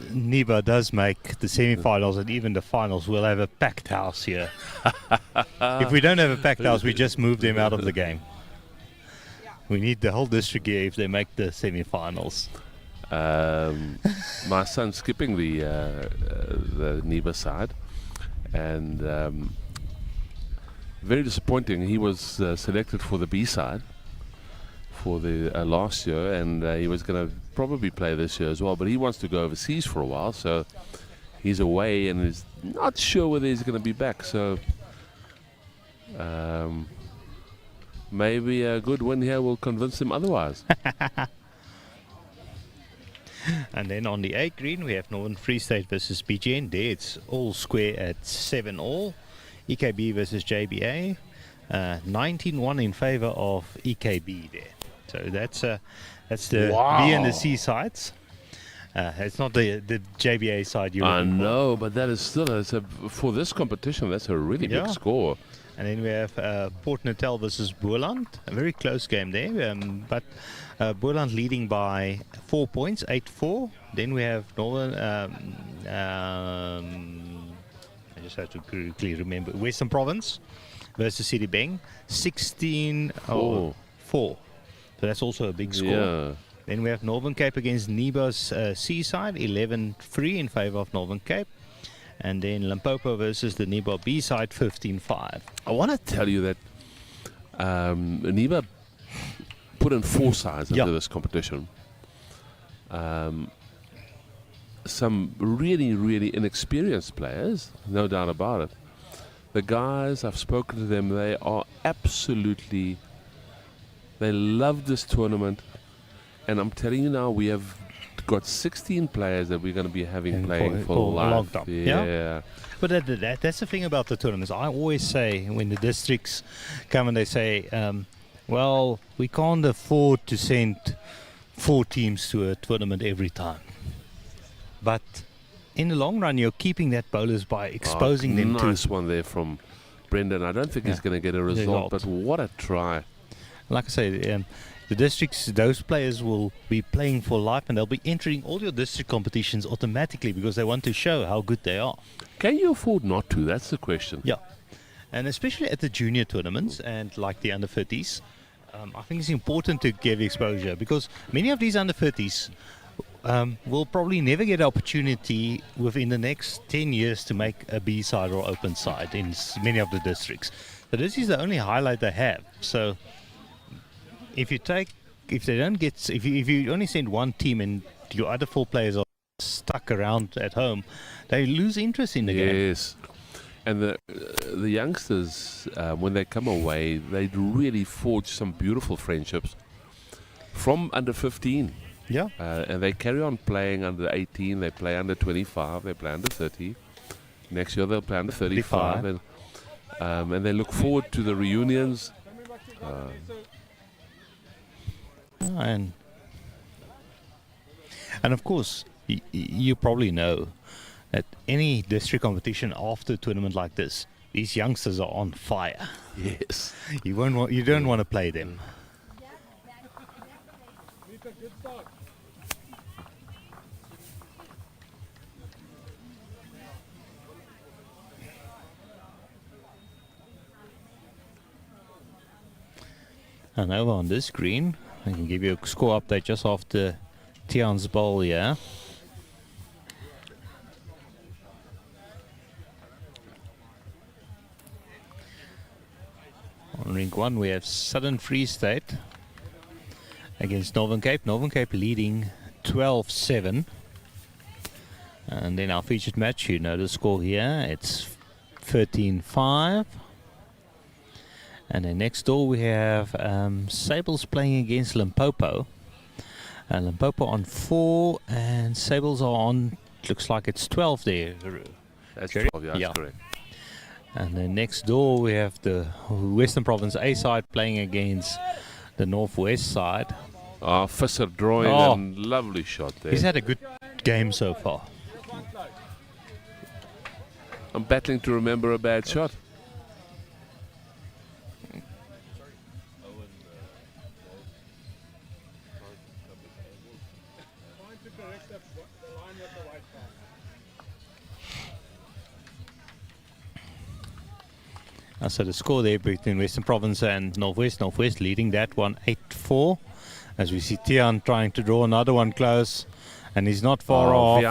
Niba does make the semi-finals and even the finals, we'll have a packed house here. If we don't have a packed house, we just move them out of the game. We need the whole district here if they make the semi-finals. My son's skipping the Niba side, and very disappointing. He was selected for the B side for the last year, and he was going to probably play this year as well, but he wants to go overseas for a while, so he's away and is not sure whether he's going to be back. So maybe a good win here will convince him otherwise. And then on the A green we have Northern Free State versus BGN. There it's all square at 7-all. EKB versus JBA, 19-1 in favor of EKB there. So that's the B and the C sides. It's not the JBA side you're looking for. I know, but that is still for this competition. That's a really big score. And then we have Port Natal versus Boland, a very close game there. But Boland leading by 4 points, 8-4. Then we have Northern. I just have to quickly remember. Western Province versus Citybang, 16-4. So that's also a big score. Yeah. Then we have Northern Cape against Niba's Seaside, 11-3 in favor of Northern Cape. And then Limpopo versus the Niba B side, 15-5. I want to tell you that Niba put in 4 sides into this competition. Some really, really inexperienced players, no doubt about it. The guys, I've spoken to them, they are absolutely, they love this tournament. And I'm telling you now, we have got 16 players that we're going to be having playing for life. Yeah. But that's the thing about the tournaments. I always say when the districts come and they say, well, we can't afford to send 4 teams to a tournament every time. But in the long run, you're keeping that bowlers by exposing them to... Nice one there from Brendan. I don't think he's going to get a result, but what a try. Like I say, the districts, those players will be playing for life and they'll be entering all your district competitions automatically because they want to show how good they are. Can you afford not to? That's the question. Yeah. And especially at the junior tournaments and like the under 30s, I think it's important to give exposure because many of these under 30s will probably never get an opportunity within the next 10 years to make a B side or open side in many of the districts. So this is the only highlight they have. So if you only send one team and your other 4 players are stuck around at home, they lose interest in the game. Yes. And the youngsters, when they come away, they really forge some beautiful friendships from under 15. Yeah. And they carry on playing under 18, they play under 25, they play under 30. Next year they'll play under 35. And they look forward to the reunions. And of course, you probably know that any district competition after a tournament like this, these youngsters are on fire. Yes. You don't want to play them. And over on this screen, I can give you a score update just after Tian's bowl here. On rink 1 we have Southern Free State against Northern Cape. Northern Cape leading 12-7. And then our featured match, you know the score here, it's 13-5. And then next door we have Sables playing against Limpopo. Limpopo on 4 and Sables are on, looks like it's 12 there. That's Jerry? 12, yeah, that's correct. And then next door we have the Western Province A side playing against the Northwest side. Visser drawing a lovely shot there. He's had a good game so far. I'm battling to remember a bad shot. So the score there between Western Province and Northwest. Northwest leading that one 8-4. As we see Tian trying to draw another one close. And he's not far off.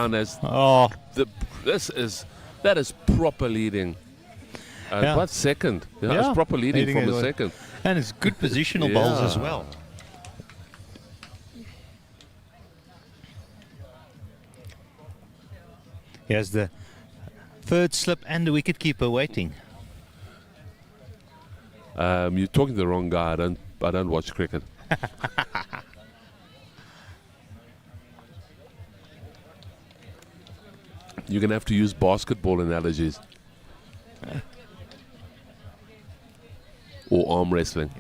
That is proper leading. What second? It's proper leading from a second. And it's good positional bowls as well. Here's the third slip and the wicketkeeper waiting. You're talking to the wrong guy. I don't watch cricket. You're going to have to use basketball analogies. Or arm wrestling.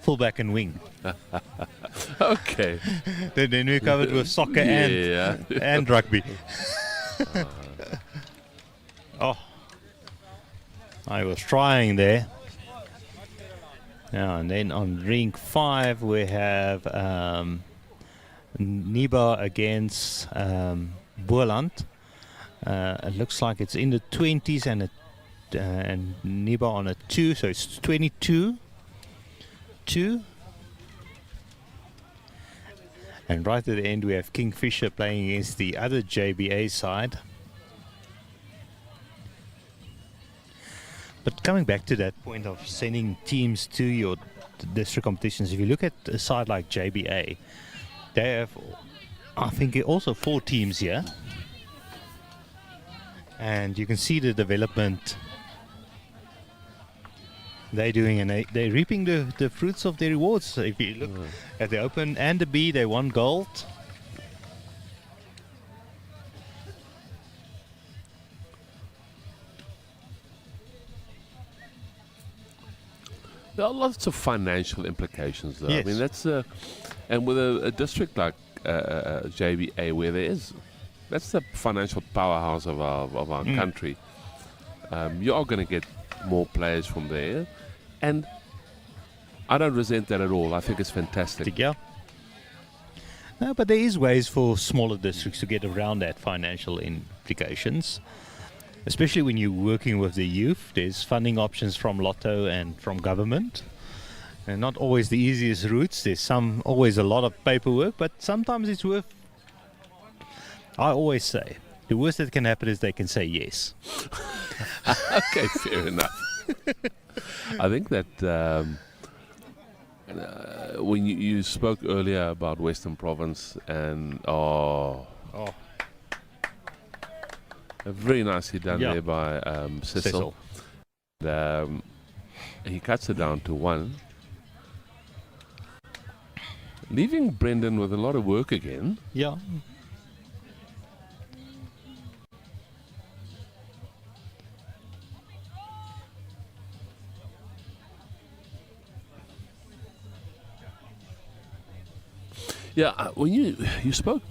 Fullback and wing. Okay. Then we're covered with soccer and rugby. I was trying there. Now and then on rink 5 we have Niba against Boerland. It looks like it's in the 20s and Niba on a 2, so it's 22-2. And right at the end we have Kingfisher playing against the other JBA side. But coming back to that point of sending teams to your district competitions, if you look at a side like JBA, they have, I think, also 4 teams here. And you can see the development they're doing, and they're reaping the fruits of their rewards. So if you look at the Open and the B, they won gold. There are lots of financial implications, though. Yes. I mean, that's and with a district like JBA, where there is, that's the financial powerhouse of our country. You are going to get more players from there, and I don't resent that at all. I think it's fantastic. Yeah. No, but there is ways for smaller districts to get around that financial implications. Especially when you're working with the youth, there's funding options from Lotto and from government. And not always the easiest routes. There's always a lot of paperwork, but sometimes it's worth. I always say, the worst that can happen is they can say yes. Okay, fair enough. I think that when you spoke earlier about Western Province and very nicely done there by Cecil. And, he cuts it down to 1, leaving Brendan with a lot of work again. Yeah. Yeah, when you spoke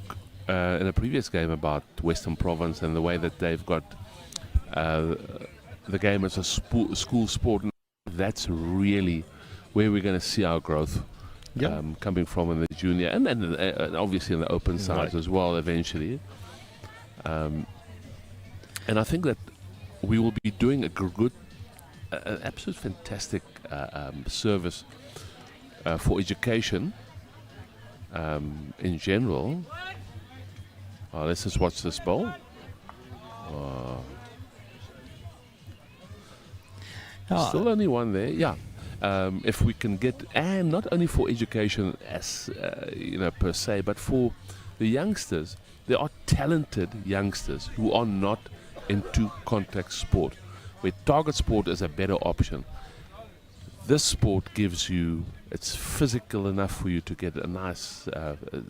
in a previous game about Western Province and the way that they've got the game as a school sport, that's really where we're going to see our growth coming from in the junior and obviously in the open sides as well eventually. And I think that we will be doing a good, an absolute fantastic service for education in general. Let's just watch this bowl. Still only 1 there. Yeah. If we can get, and not only for education as per se, but for the youngsters. There are talented youngsters who are not into contact sport, where target sport is a better option. This sport gives you, it's physical enough for you to get a nice,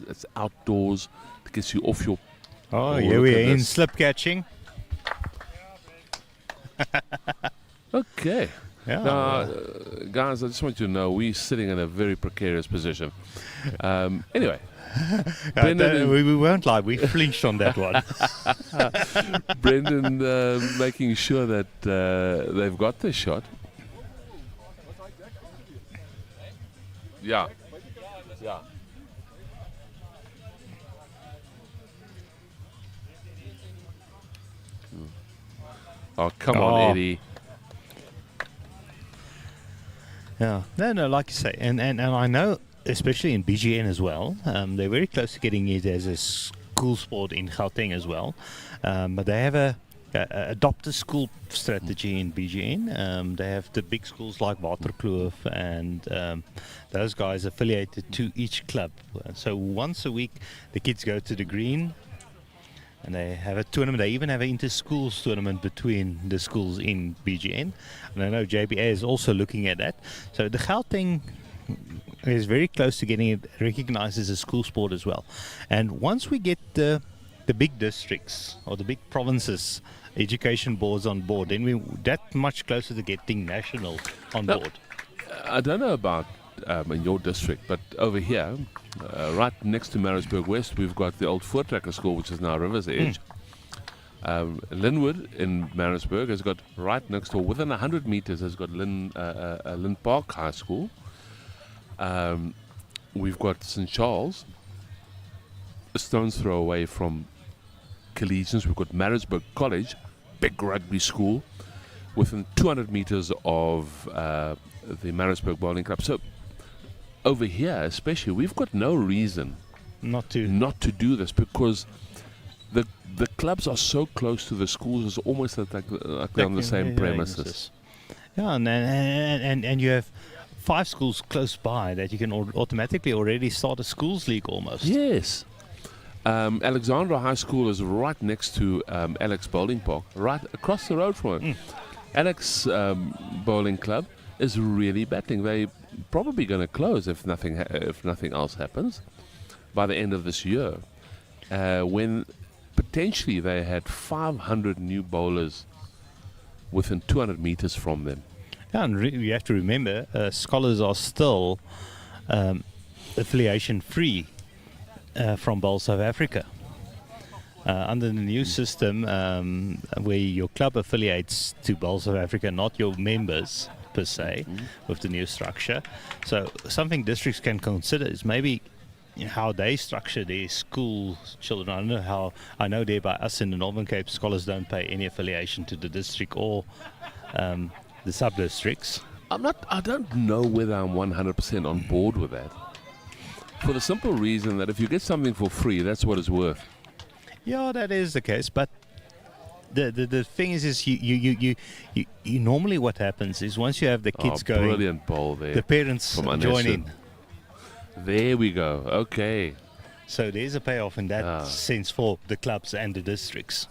it's outdoors, it gets you off your... Here we are in slip catching. Okay. Yeah. Now, guys, I just want you to know we're sitting in a very precarious position. Anyway. We won't lie, we flinched on that one. Brendan making sure that they've got the shot. Yeah. Yeah. Oh, come on, Eddie. Yeah, no, like you say, and I know, especially in BGN as well, they're very close to getting it as a school sport in Gauteng as well. But they have a adopt a school strategy in BGN. They have the big schools like Waterkloof and those guys affiliated to each club. So once a week, the kids go to the green. And they have a tournament. They even have an inter-schools tournament between the schools in BGN. And I know JBA is also looking at that. So the Gauteng is very close to getting it recognized as a school sport as well. And once we get the big districts or the big provinces education boards on board, then we're that much closer to getting national on board. I don't know about in your district, but over here, right next to Maritzburg West, we've got the old Voortrekker School, which is now River's Edge. Linwood in Maritzburg has got right next door, within 100 meters, has got Lynn Park High School. We've got St. Charles, a stone's throw away from Collegians. We've got Maritzburg College, big rugby school, within 200 meters of the Maritzburg Bowling Club. So over here especially, we've got no reason Not to. not to do this, because the clubs are so close to the schools. It's almost like they're on the same premises. Yeah, and you have 5 schools close by that you can automatically already start a schools league almost. Yes. Alexandra High School is right next to Alex Bowling Park, right across the road from it. Alex Bowling Club is really battling. They're probably going to close if nothing else happens by the end of this year. When potentially they had 500 new bowlers within 200 meters from them. Yeah, and you have to remember, scholars are still affiliation free from Bowl South Africa. Under the new system, where your club affiliates to Bowl South Africa, not your members per se, with the new structure. So something districts can consider is maybe how they structure their school children. I know there by us in the Northern Cape, scholars don't pay any affiliation to the district or the sub-districts. I don't know whether I'm 100% on board with that. For the simple reason that if you get something for free, that's what it's worth. Yeah, that is the case, but the thing is you normally what happens is once you have the kids going, brilliant bowl there. the parents join in. There we go. Okay. So there's a payoff in that sense for the clubs and the districts.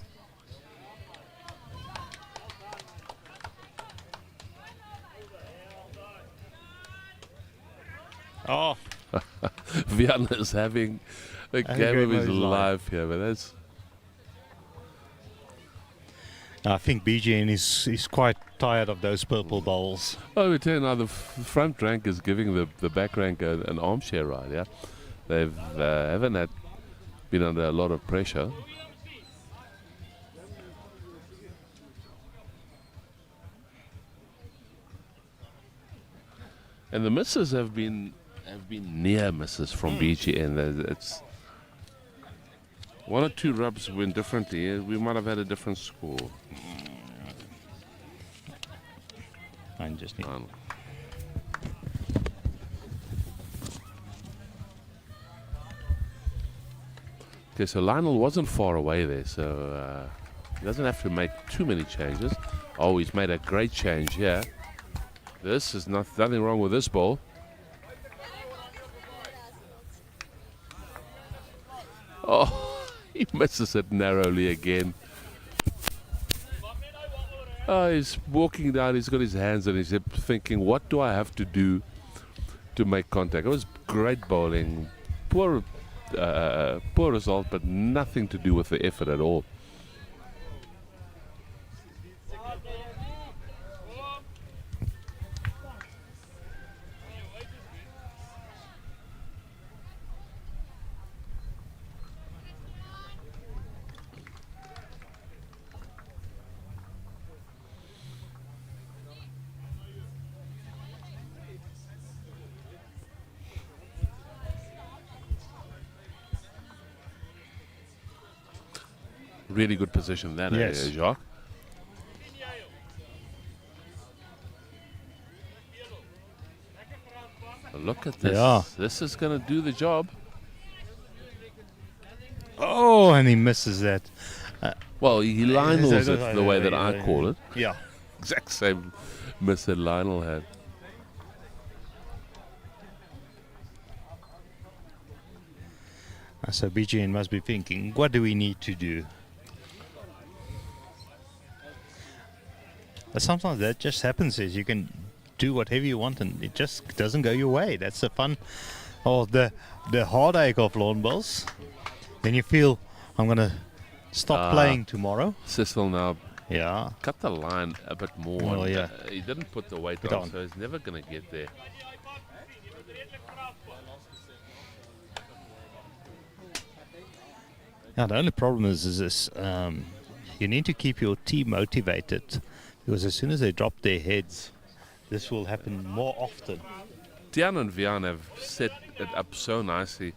Oh, Vian is having the game of his life here, but that's. I think BGN is quite tired of those purple bowls. Oh, we tell you now, the front rank is giving the back rank an armchair ride. Yeah, they've haven't been under a lot of pressure. And the misses have been near misses from BGN. It's 1 or 2 rubs went differently. We might have had a different score. I just need. Okay, so Lionel wasn't far away there, so he doesn't have to make too many changes. Oh, he's made a great change here. This is nothing wrong with this ball. Oh, he misses it narrowly again. Oh, he's walking down, he's got his hands on his hip thinking, what do I have to do to make contact? It was great bowling. Poor result, but nothing to do with the effort at all. Really good position then, Yes. Jacques. Look at this. Yeah. This is going to do the job. Oh, and he misses that. Well, he Lionel's it the way that I call it. Yeah. Exact same miss that Lionel had. So BGN must be thinking, what do we need to do? But sometimes that just happens, is you can do whatever you want and it just doesn't go your way. That's the fun of the heartache of lawn bowls. Then you feel, I'm going to stop playing tomorrow. Cecil now Yeah. cut the line a bit more. Oh, and, yeah. He didn't put the weight Put on, on. so he's never going to get there. Now the only problem is this, you need to keep your team motivated, because as soon as they drop their heads, this will happen more often. Tian and Vian have set it up so nicely.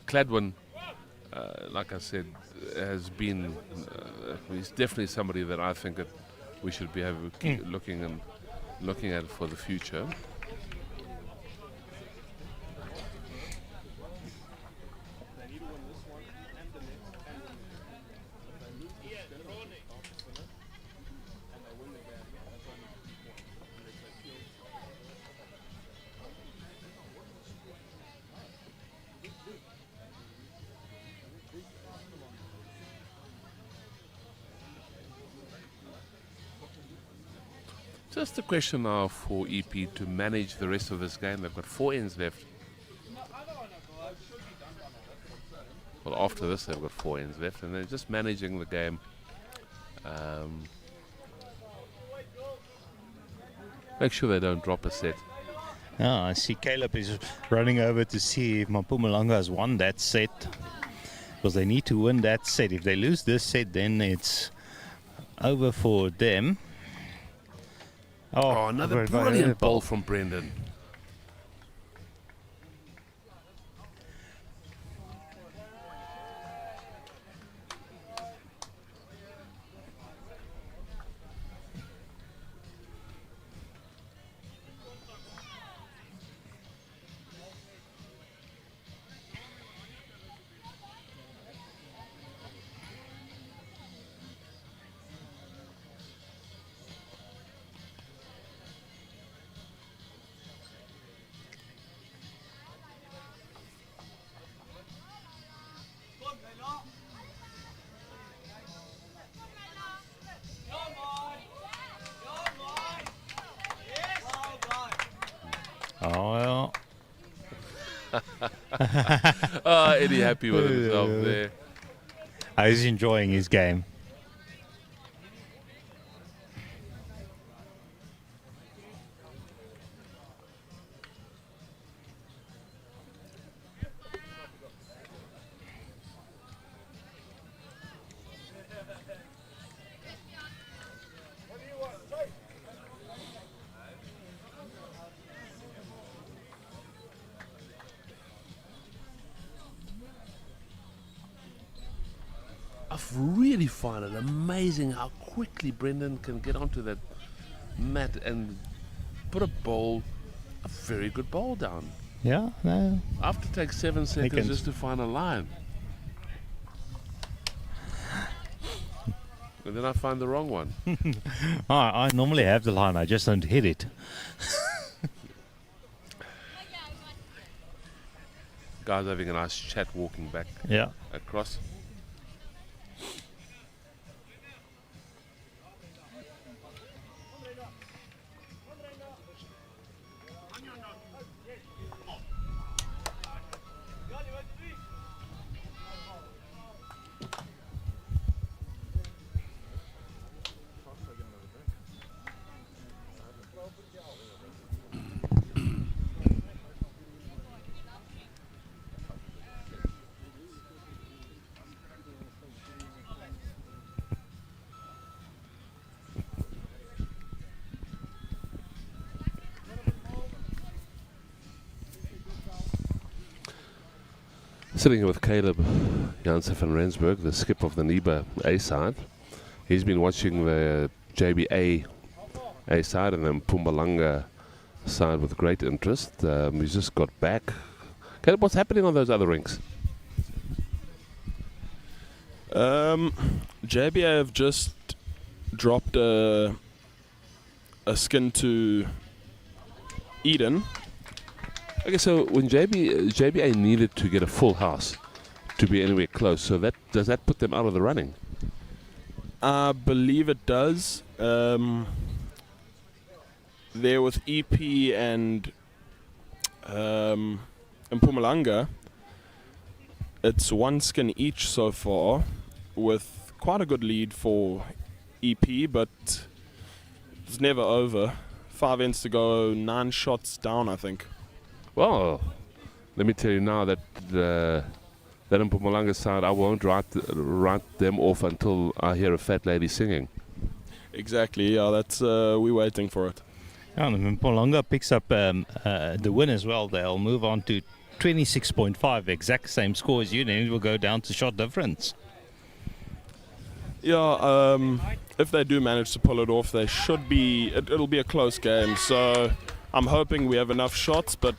Cladwin, like I said, has been, he's definitely somebody that I think that we should be looking at for the future. Just a question now for EP to manage the rest of this game. They've got 4 ends left. Well, after this, they've got 4 ends left, and they're just managing the game. Make sure they don't drop a set. I see Caleb is running over to see if Mpumalanga has won that set. Because they need to win that set. If they lose this set, then it's over for them. Oh, another brilliant ball from Brendan. Oh, Eddie happy with himself there. he's enjoying his game. I've really find it amazing how quickly Brendan can get onto that mat and put a very good ball down. Yeah, no. I have to take 7 seconds just to find a line. And then I find the wrong one. I normally have the line, I just don't hit it. Guys having a nice chat walking back across. Sitting here with Caleb Janssen van Rensburg, the skip of the NIBA A side. He's been watching the JBA A side and then Mpumalanga side with great interest. He's just got back. Caleb, what's happening on those other rinks? JBA have just dropped a skin to Eden. Okay, so when JBA needed to get a full house to be anywhere close, so does that put them out of the running? I believe it does. There with EP and Mpumalanga, it's 1 skin each so far, with quite a good lead for EP, but it's never over. 5 ends to go, 9 shots down, I think. Well, let me tell you now that that Mpumalanga side, I won't write them off until I hear a fat lady singing. Exactly, yeah, that's we're waiting for it. Yeah, and Mpumalanga picks up the win as well. They'll move on to 26.5, exact same score as you, then it will go down to shot difference. Yeah, if they do manage to pull it off, they should be. It'll be a close game. So I'm hoping we have enough shots, but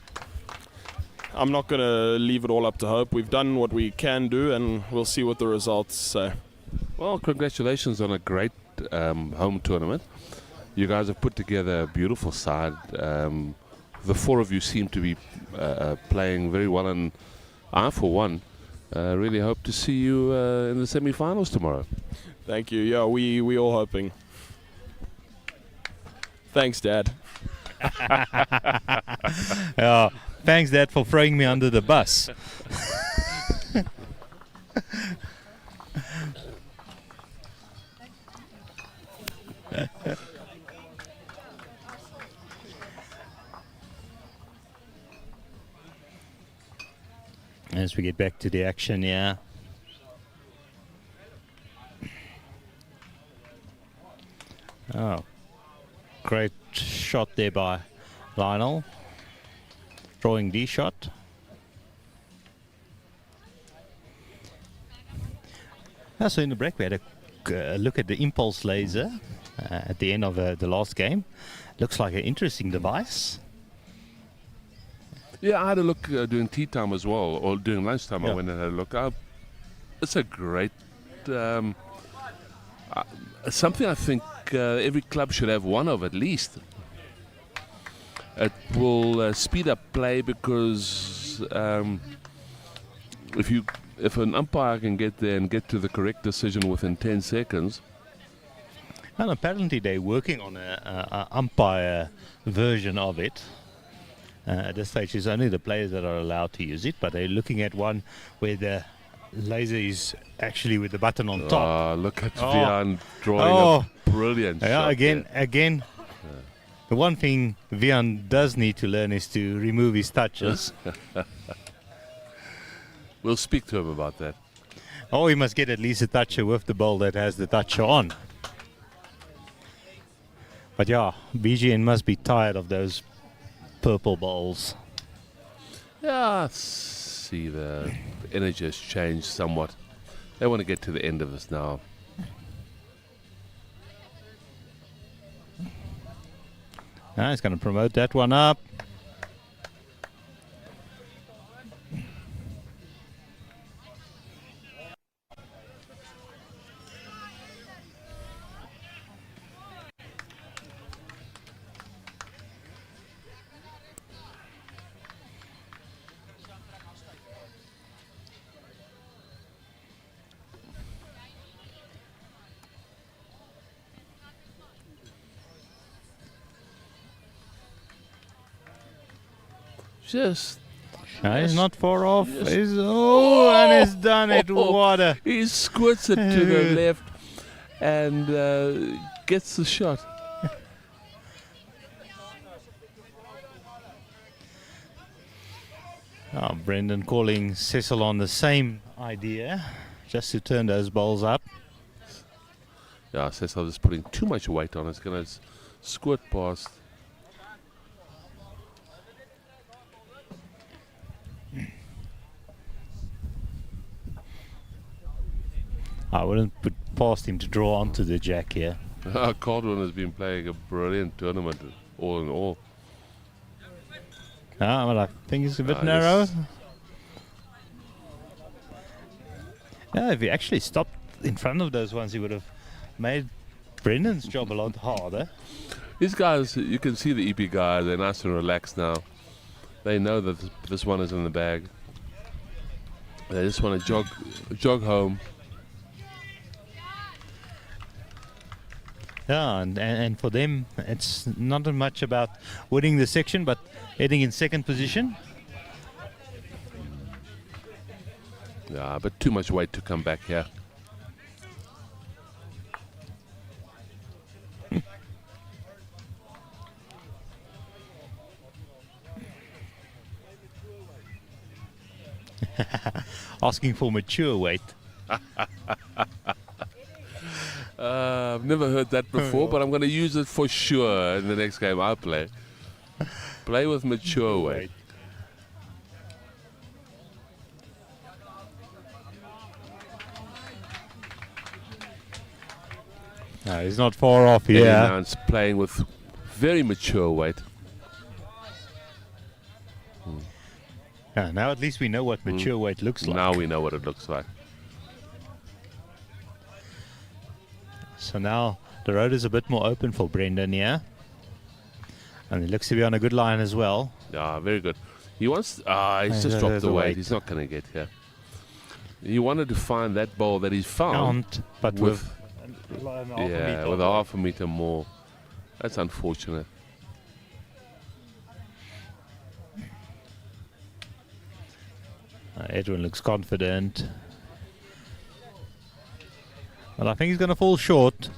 I'm not going to leave it all up to hope. We've done what we can do, and we'll see what the results say. Well, congratulations on a great home tournament. You guys have put together a beautiful side. The 4 of you seem to be playing very well, and I, for one, really hope to see you in the semi-finals tomorrow. Thank you. Yeah, we all hoping. Thanks, Dad. Yeah, thanks, Dad, for throwing me under the bus. As we get back to the action, yeah. Oh, great shot there by Lionel. Drawing D shot. So in the break we had a look at the impulse laser at the end of the last game. Looks like an interesting device. Yeah, I had a look during tea time as well, or during lunchtime. Yeah. I went and had a look. It's a great something I think every club should have one of at least. It will speed up play because if an umpire can get there and get to the correct decision within 10 seconds. And apparently they're working on a umpire version of it. At this stage, it's only the players that are allowed to use it, but they're looking at one where the laser is actually with the button on top. Look at Vian drawing a brilliant shot. Yeah, again. The one thing Vian does need to learn is to remove his touches. We'll speak to him about that. Oh, he must get at least a toucher with the ball that has the toucher on. But yeah, BGN must be tired of those purple balls. Yeah, see the energy has changed somewhat. They want to get to the end of this now. Now he's going to promote that one up. Just He's not far off. And he's done it. What he squirts it to the left and gets the shot. Brendan calling Cecil on the same idea, just to turn those balls up. Yeah, Cecil is putting too much weight on it. It's going to squirt past. I wouldn't put past him to draw onto the jack here. Caldwell has been playing a brilliant tournament, all in all. Well, I think it's a bit narrow. Yeah, if he actually stopped in front of those ones, he would have made Brendan's job a lot harder. These guys, you can see the EP guys, they're nice and relaxed now. They know that this one is in the bag. They just want to jog home. Yeah, and for them, it's not much about winning the section, but heading in second position. Yeah, but too much weight to come back here. Asking for mature weight. I've never heard that before, but I'm going to use it for sure in the next game I play. Play with mature weight. No, he's not far off here. Yeah, now it's playing with very mature weight. Yeah, now at least we know what mature weight looks like. Now we know what it looks like. So now the road is a bit more open for Brendan here. And he looks to be on a good line as well. Yeah, very good. He wants... he's just dropped the weight. He's not going to get here. He wanted to find that ball that he's found. But with with a half a meter more. That's unfortunate. Edwin looks confident. Well, I think he's going to fall short.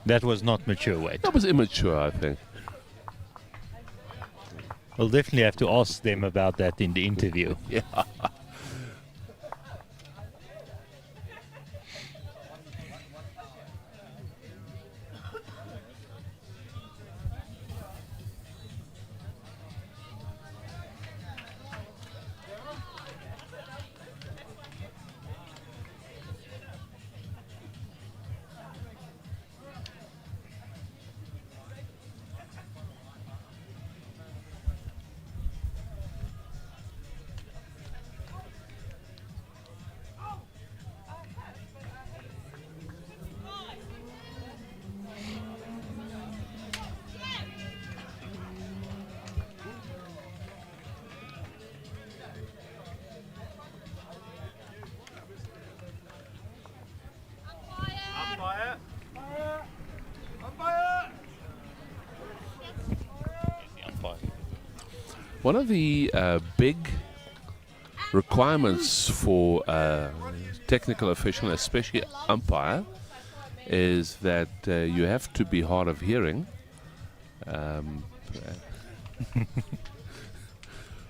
That was not mature weight. That was immature, I think. We'll definitely have to ask them about that in the interview. Yeah. Umpire. One of the big requirements for technical official, especially umpire, is that you have to be hard of hearing.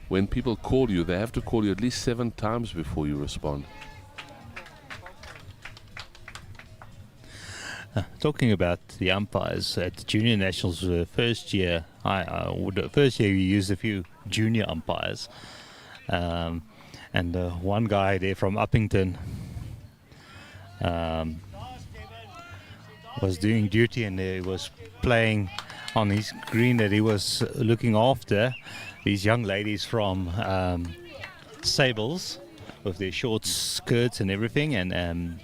When people call you, they have to call you at least 7 times before you respond. Talking about the umpires at the Junior Nationals, first year, first year we used a few junior umpires, and one guy there from Uppington was doing duty, and he was playing on his green that he was looking after these young ladies from Sables with their short skirts and everything, and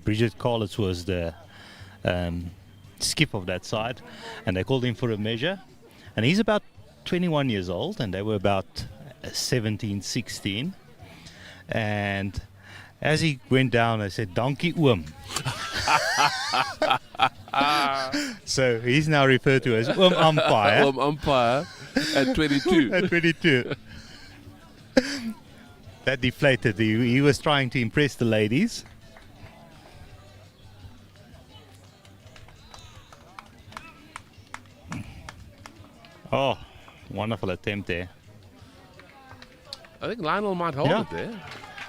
Bridget Collins was the skip of that side, and they called him for a measure, and he's about 21 years old and they were about 17, 16, and as he went down I said, "Donkey oom." So he's now referred to as umpire. Umpire at 22. At 22. That deflated. He was trying to impress the ladies. Oh, wonderful attempt there. I think Lionel might hold Yeah. it there.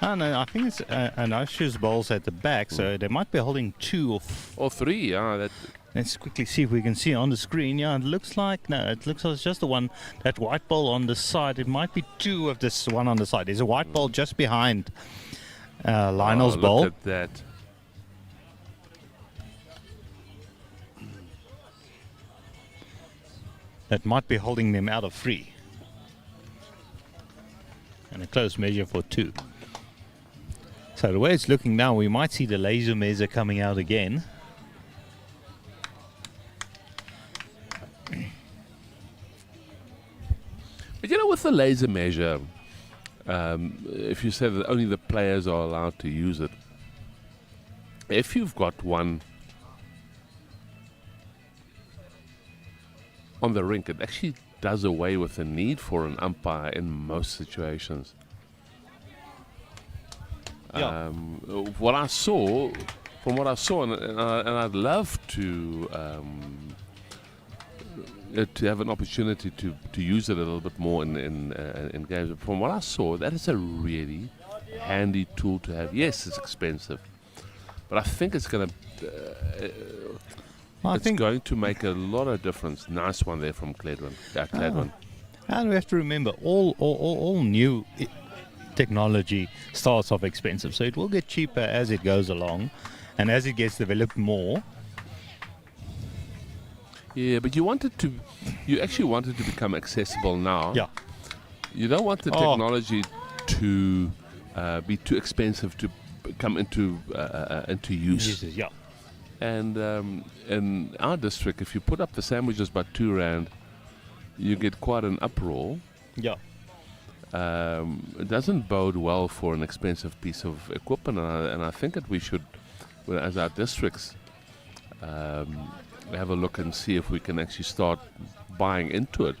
Oh, no, I think it's an Usher's bowls at the back, so they might be holding 2 or Or 3, yeah. That, Let's quickly see if we can see on the screen. Yeah, it looks like, no, it looks like it's just the one, that white ball on the side. It might be 2 of this one on the side. There's a white ball just behind Lionel's ball. Look at that. That might be holding them out of 3. And a close measure for 2. So the way it's looking now, we might see the laser measure coming out again. But you know, with the laser measure, if you say that only the players are allowed to use it, if you've got one on the rink, it actually does away with the need for an umpire in most situations. Yeah. From what I saw, and I'd love to have an opportunity to use it a little bit more in games. But from what I saw, that is a really handy tool to have. Yes, it's expensive, but I think it's going to going to make a lot of difference. Nice one there from Cledwin. And we have to remember, all new technology starts off expensive, so it will get cheaper as it goes along, and as it gets developed more. Yeah, but you actually want it to become accessible now. Yeah. You don't want the technology to be too expensive to come into use. Yeah. And in our district, if you put up the sandwiches by R2, you get quite an uproar. Yeah. It doesn't bode well for an expensive piece of equipment, and I think that we should, as our districts, have a look and see if we can actually start buying into it.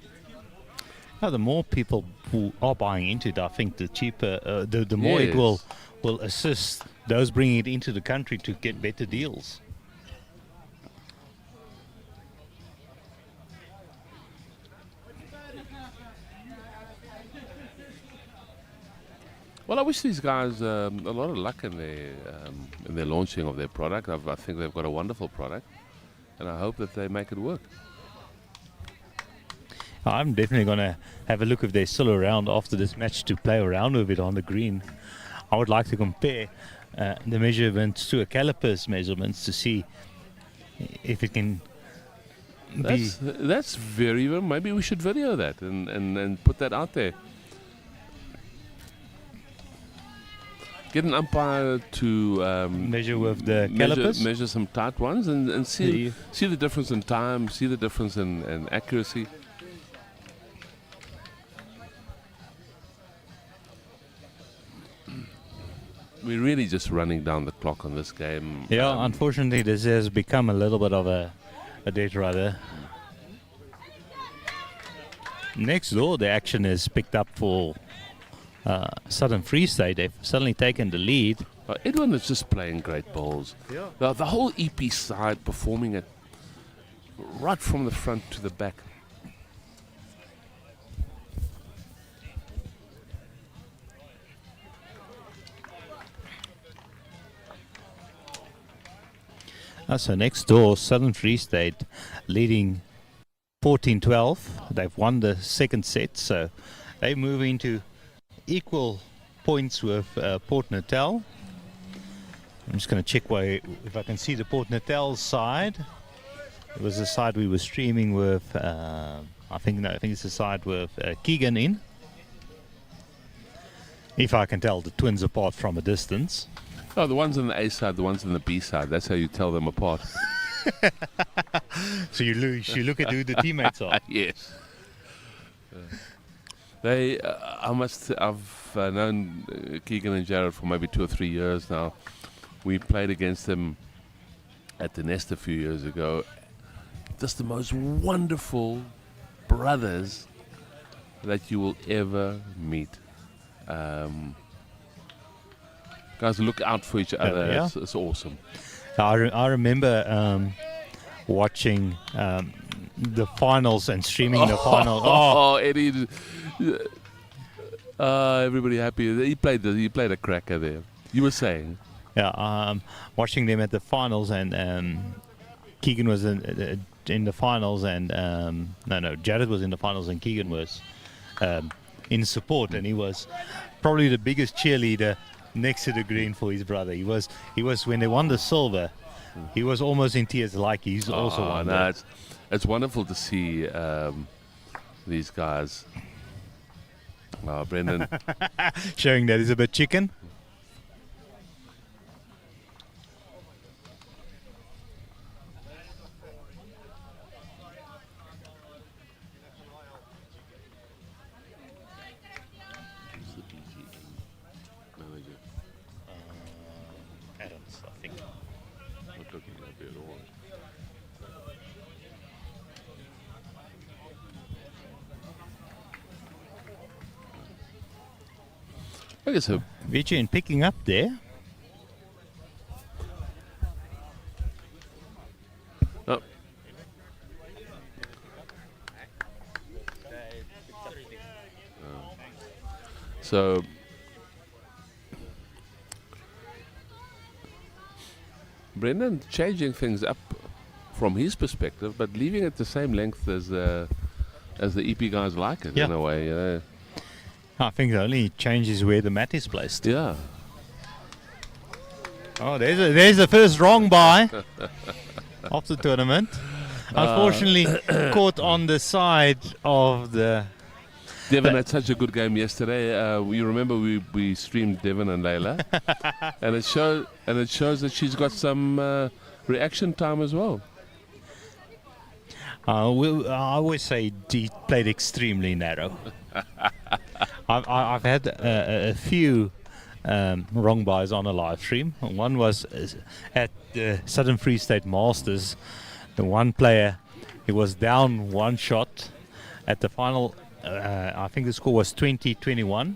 Now, the more people who are buying into it, I think the cheaper, the more it Yes. will assist those bringing it into the country to get better deals. Well, I wish these guys a lot of luck in their launching of their product. I think they've got a wonderful product, and I hope that they make it work. I'm definitely going to have a look if they're still around after this match to play around with it on the green. I would like to compare the measurements to a caliper's measurements to see if it can be. That's very well. Maybe we should video that and put that out there. Get an umpire to Measure with the calipers? measure some tight ones and see the difference in time, see the difference in accuracy. We're really just running down the clock on this game. Yeah, unfortunately, this has become a little bit of a dead rudder. Next door, the action is picked up for Southern Free State. They've suddenly taken the lead. Edwin is just playing great bowls. Yeah. The whole EP side performing it right from the front to the back. So next door, Southern Free State leading 14-12. They've won the second set, so they move into equal points with Port Natal. I'm just going to check if I can see the Port Natal side. It was the side we were streaming with. I think it's the side with Keegan in. If I can tell the twins apart from a distance. Oh, the ones on the A side, the ones on the B side. That's how you tell them apart. So you look at who the teammates are. Yes. I've known Keegan and Jared for maybe 2 or 3 years now. We played against them at the Nest a few years ago. Just the most wonderful brothers that you will ever meet. Guys, look out for each other. Yeah. It's awesome. I remember watching the finals and streaming the final. Oh, Eddie! Everybody happy. He played a cracker there. You were saying? Yeah, watching them at the finals, and Keegan was in the finals, and Jared was in the finals, and Keegan was in support, and he was probably the biggest cheerleader next to the green for his brother. He was when they won the silver, he was almost in tears, like he's also won. No, it's wonderful to see these guys. Brendan. Showing that he's a bit chicken. Adams, I think. Not looking happy at all. Okay, so BGN picking up there. oh, so Brendan changing things up from his perspective, but leaving it the same length as the EP guys like it in a way. You know? I think the only change is where the mat is placed. Yeah. Oh, there's the first wrong buy of the tournament. Unfortunately, caught on the side of the. Devon had such a good game yesterday. You remember we streamed Devon and Layla, and it shows that she's got some reaction time as well. I always say he played extremely narrow. I've had a few wrong buys on a live stream. One was at the Southern Free State Masters. The one player, he was down one shot at the final. I think the score was 20-21,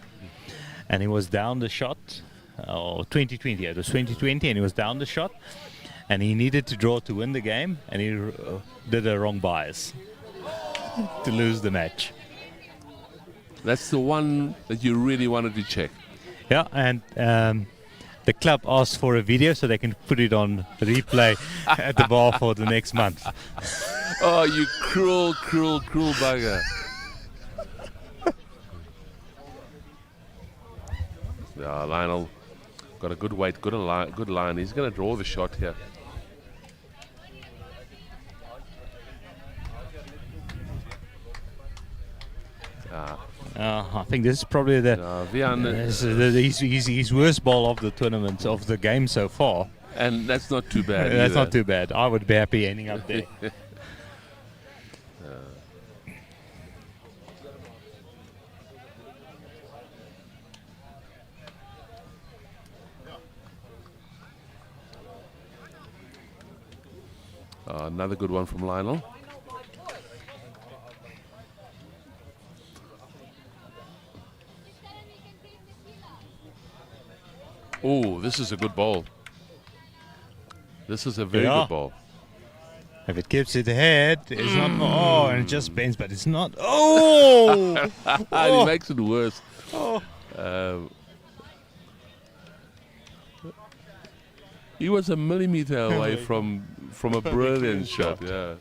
and he was down the shot. Or 2020, it was 2020, and he was down the shot, and he needed to draw to win the game, and he did the wrong buys to lose the match. That's the one that you really wanted to check. Yeah, and the club asked for a video so they can put it on replay at the bar for the next month. Oh, you cruel, cruel, cruel bugger. Yeah, Lionel got a good weight, good line. He's going to draw the shot here. I think this is probably his worst ball of the tournament, of the game so far. And that's not too bad. That's not too bad. I would be happy ending up there. Another good one from Lionel. Oh, this is a good ball. This is a very good ball. If it keeps it ahead, it's not. Oh, and it just bends, but it's not. Oh! And he makes it worse. He was a millimeter away from a brilliant shot. Yeah.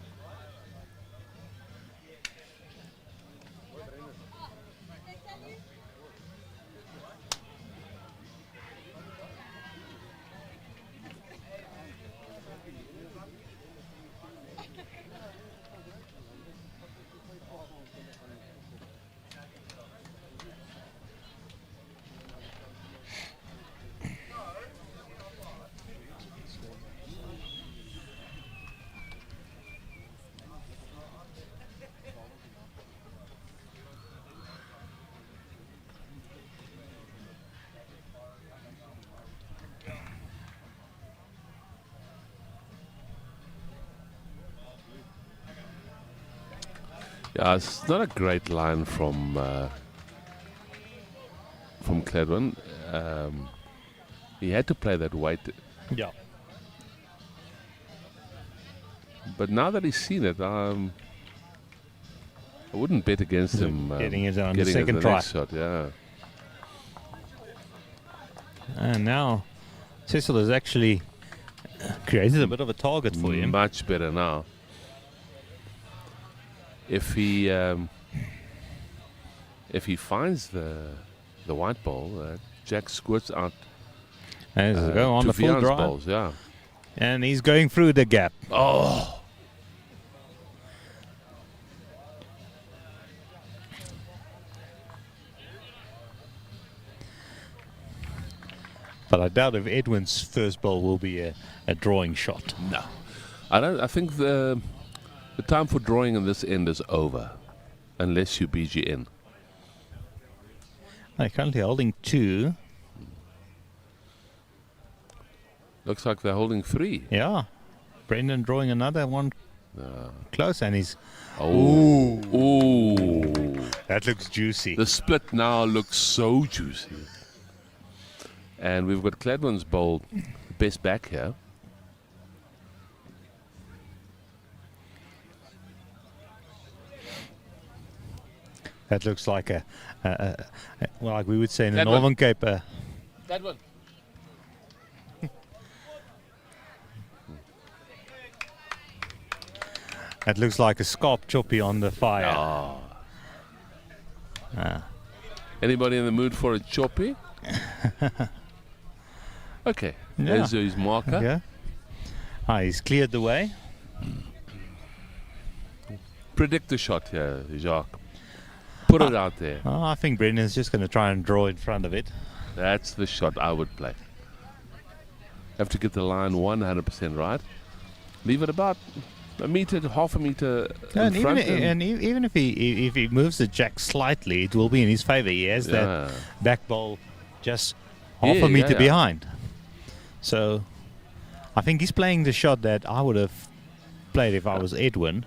Yeah, it's not a great line from Cledwin. He had to play that weight. Yeah. But now that he's seen it, I wouldn't bet against him getting it on the getting second the try. next shot. Yeah. And now Cecil has actually created a bit of a target for him. Much better now. If he finds the white ball, Jack squirts out Go on to the full Vian's drive. balls, yeah. And he's going through the gap. Oh. But I doubt if Edwin's first ball will be a drawing shot. No. I think the time for drawing in this end is over. Unless you BGN. They're currently holding 2. Looks like they're holding 3. Yeah. Brendan drawing another one close, and he's... Oh. Ooh. That looks juicy. The split now looks so juicy. And we've got Cladwin's bowl best back here. That looks like well, like we would say in the That Northern one. Cape. That one. That looks like a scarp choppy on the fire. Oh. Anybody in the mood for a choppy? Okay. Yeah. There's his marker. Yeah. He's cleared the way. Predict the shot here, Jacques. Put it out there. I think Brendan's just going to try and draw in front of it. That's the shot I would play. Have to get the line 100% right. Leave it about a meter to half a meter in front. Even if he moves the jack slightly, it will be in his favor. He has that back ball just half Yeah, a meter yeah. behind. So I think he's playing the shot that I would have played if I was Edwin,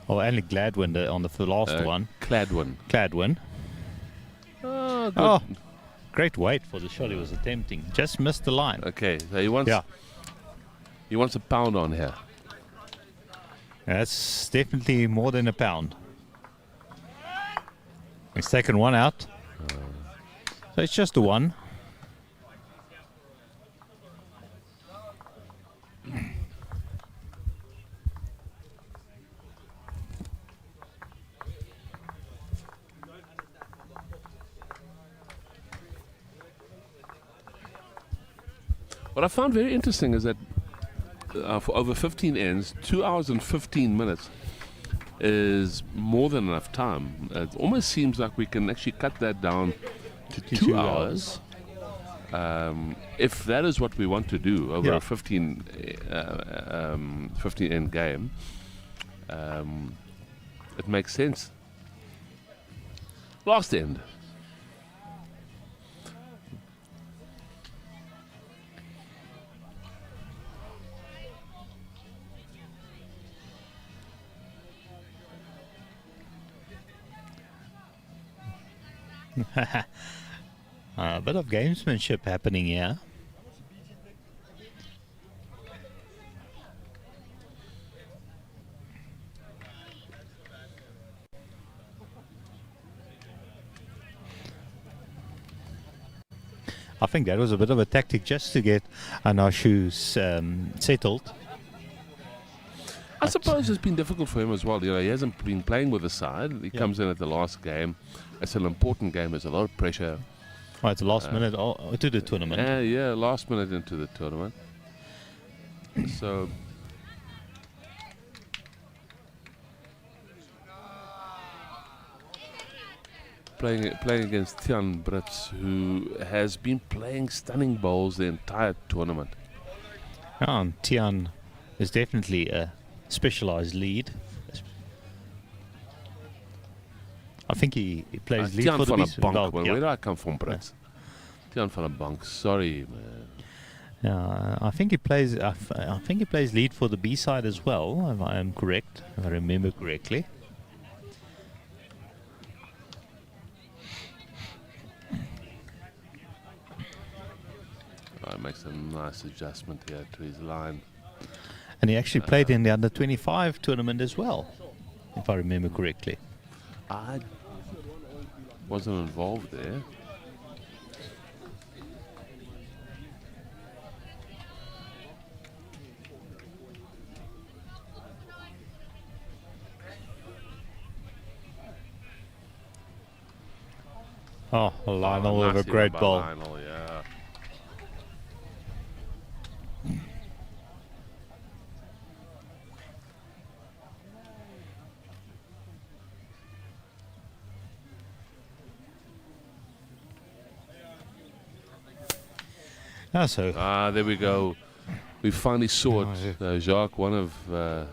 or only Gladwin on the last one. Cladwin. Gladwin. Oh, good. Oh, great weight for the shot he was attempting. Just missed the line. Okay, so he wants a pound on here. That's definitely more than a pound. He's taken one out. So it's just a one. What I found very interesting is that for over 15 ends, 2 hours and 15 minutes is more than enough time. It almost seems like we can actually cut that down to 2 hours. If that is what we want to do over a 15 end game, it makes sense. Last end. A bit of gamesmanship happening here. I think that was a bit of a tactic just to get Anashu settled. I suppose it's been difficult for him as well. You know, he hasn't been playing with the side. He comes in at the last game. It's an important game. There's a lot of pressure. Right, the last minute to the tournament. Yeah, last minute into the tournament. So playing against Tian Brits, who has been playing stunning bowls the entire tournament. Yeah, and Tian is definitely a specialized lead. I think he plays lead Tian for the van Beast. der Bank. Well, Where do I come from, Brits? Tian van der Bank. Sorry, man. yeah, I think he plays. I think he plays lead for the B side as well, if I am correct, if I remember correctly. Makes a nice adjustment here to his line. And he actually played in the under-25 tournament as well, if I remember correctly. I wasn't involved there. Oh, Lionel with a Nicely great done by ball. Lionel, yeah. So There we go. We finally saw it. Jacques, one of a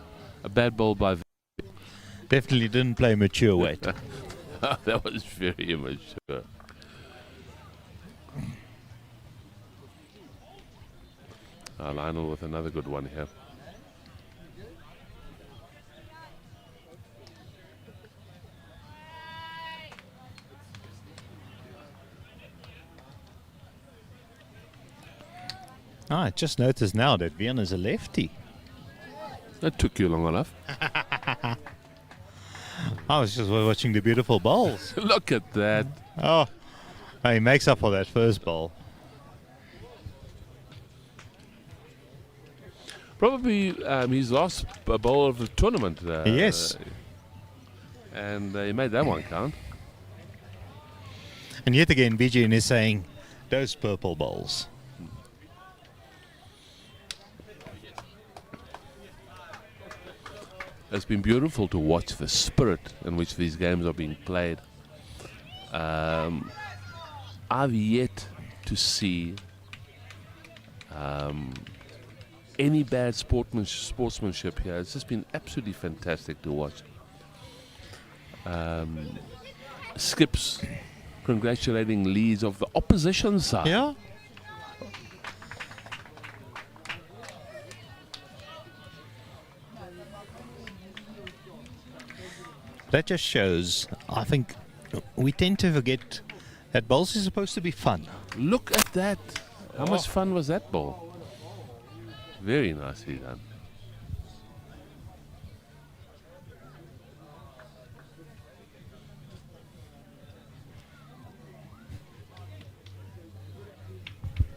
bad ball by. definitely didn't play mature weight. That was very immature. Lionel with another good one here. I just noticed now that Vienna's a lefty. That took you long enough. I was just watching the beautiful bowls. Look at that. Oh, he makes up for that first bowl. Probably his last bowl of the tournament. Yes. And he made that one count. And yet again, BGN is saying, those purple bowls. It's been beautiful to watch the spirit in which these games are being played. I've yet to see any bad sportsmanship here. It's just been absolutely fantastic to watch. Skips congratulating leads of the opposition side. Yeah. That just shows, I think, we tend to forget that bowls is supposed to be fun. Look at that. How much fun was that ball? Very nicely done.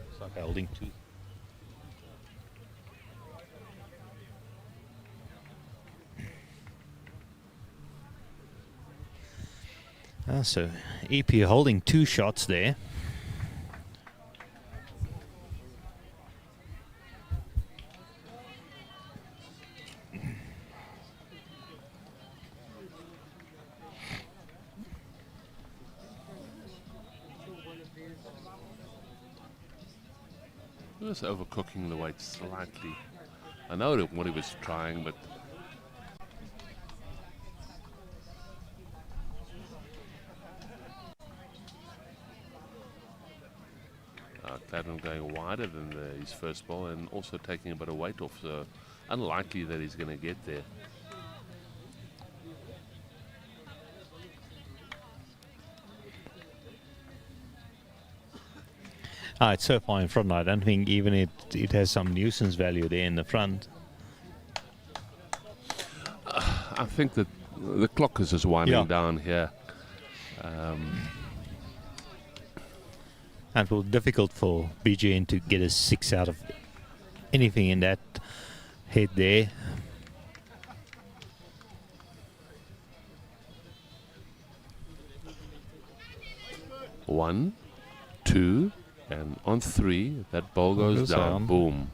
It's like holding two. So EP holding 2 shots there. Just overcooking the weight slightly. I know what he was trying, but Gladwin going wider than his first ball and also taking a bit of weight off, so unlikely that he's going to get there. It's so far in front, I don't think even it has some nuisance value there in the front. I think that the clock is just winding down here. And it will be difficult for BGN to get a 6 out of anything in that head there. One, two, and on 3, that ball goes down. Boom.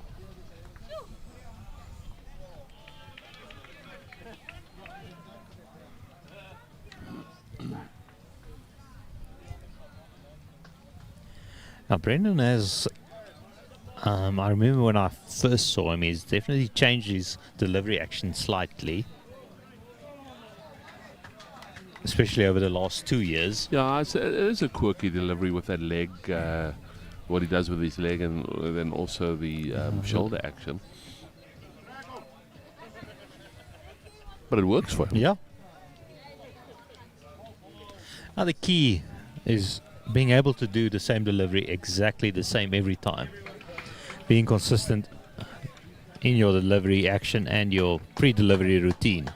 Now Brendan has, I remember when I first saw him, he's definitely changed his delivery action slightly, especially over the last 2 years. Yeah, it is a quirky delivery with that leg, what he does with his leg, and then also the shoulder action. But it works for him. Yeah. Now the key is being able to do the same delivery exactly the same every time. Being consistent in your delivery action and your pre-delivery routine.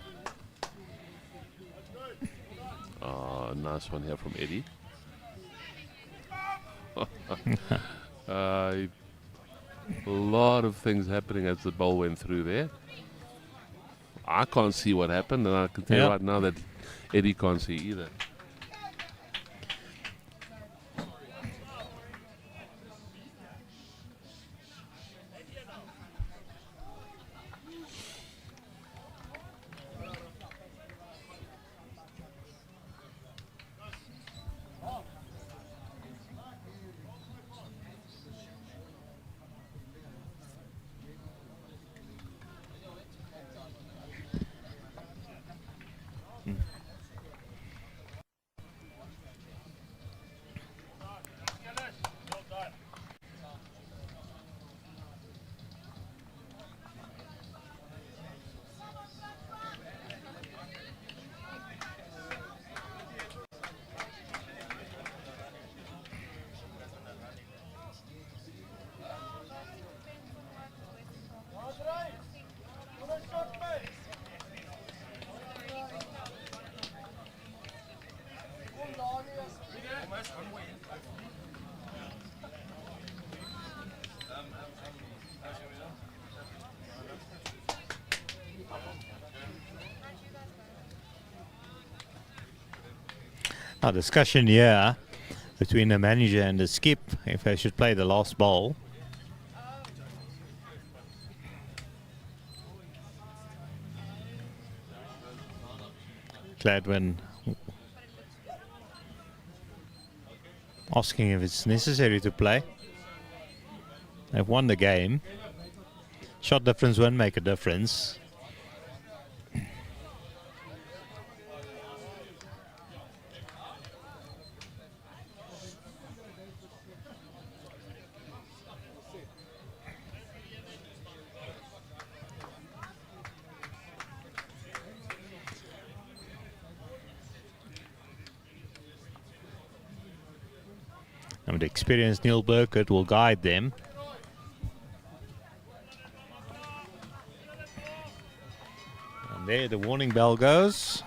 Nice one here from Eddie. A lot of things happening as the ball went through there. I can't see what happened, and I can tell you right now that Eddie can't see either. A discussion here between the manager and the skip if they should play the last ball. Gladwin asking if it's necessary to play. They've won the game. Shot difference won't make a difference. I mean, the experienced Neil Burkett will guide them. And there the warning bell goes.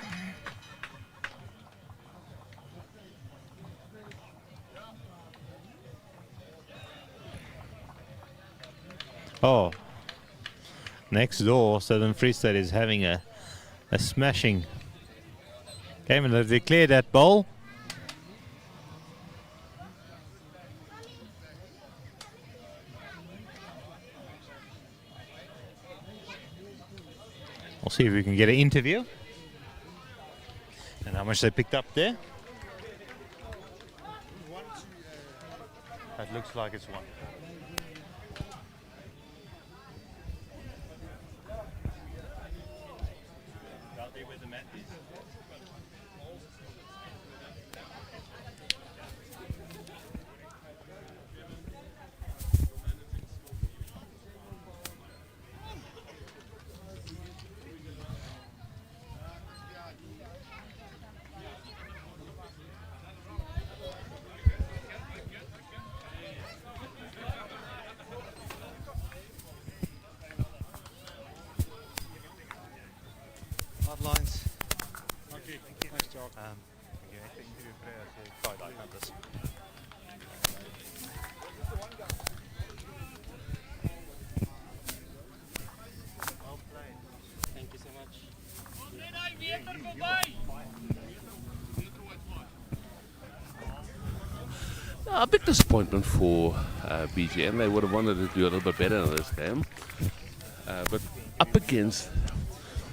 Oh, next door, Southern Free State is having a smashing game, and they've declared that bowl. We'll see if we can get an interview and how much they picked up there. That looks like it's one. Lines. Okay, nice job. Thank you so much. A big disappointment for BGN. They would have wanted to do a little bit better in this game. But up against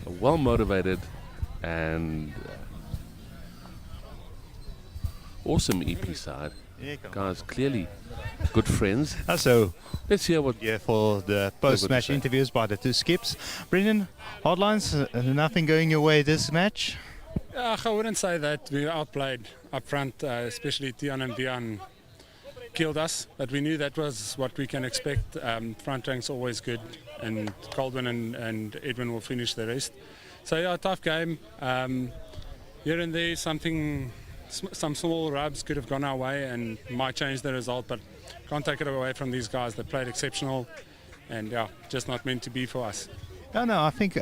a well-motivated and awesome EP side. Guys, clearly good friends. So, Let's hear what... yeah, for the post-match say. interviews by the two skips. Brendan, Hardlines, nothing going your way this match? I wouldn't say that. We were outplayed up front, especially Tian and Vian killed us, but we knew that was what we can expect. Front rank's always good, and Colvin and Edwin will finish the rest. So yeah, tough game. Here and there, some small rubs could have gone our way and might change the result, but can't take it away from these guys. They played exceptional, and yeah, just not meant to be for us. No, I think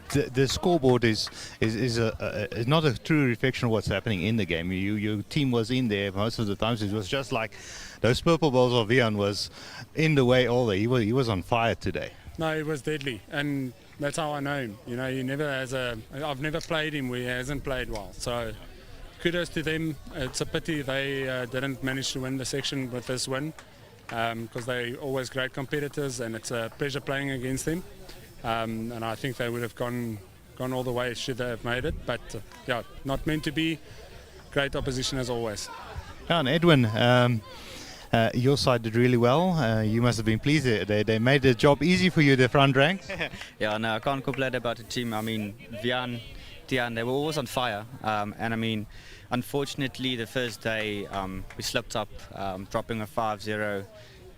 the scoreboard is not a true reflection of what's happening in the game. Your team was in there most of the times. It was just like those purple balls of Vian was in the way all day. He was on fire today. No, he was deadly, and that's how I know him. You know, he never has I've never played him where he hasn't played well. So kudos to them. It's a pity they didn't manage to win the section with this win, because they're always great competitors, and it's a pleasure playing against them. And I think they would have gone all the way should they have made it. But yeah, not meant to be. Great opposition as always. Yeah, and Edwin, your side did really well. You must have been pleased. They made the job easy for you, the front ranks. Yeah, no, I can't complain about the team. I mean, Vian, Tian, they were always on fire. And I mean, unfortunately, the first day we slipped up, dropping a 5-0,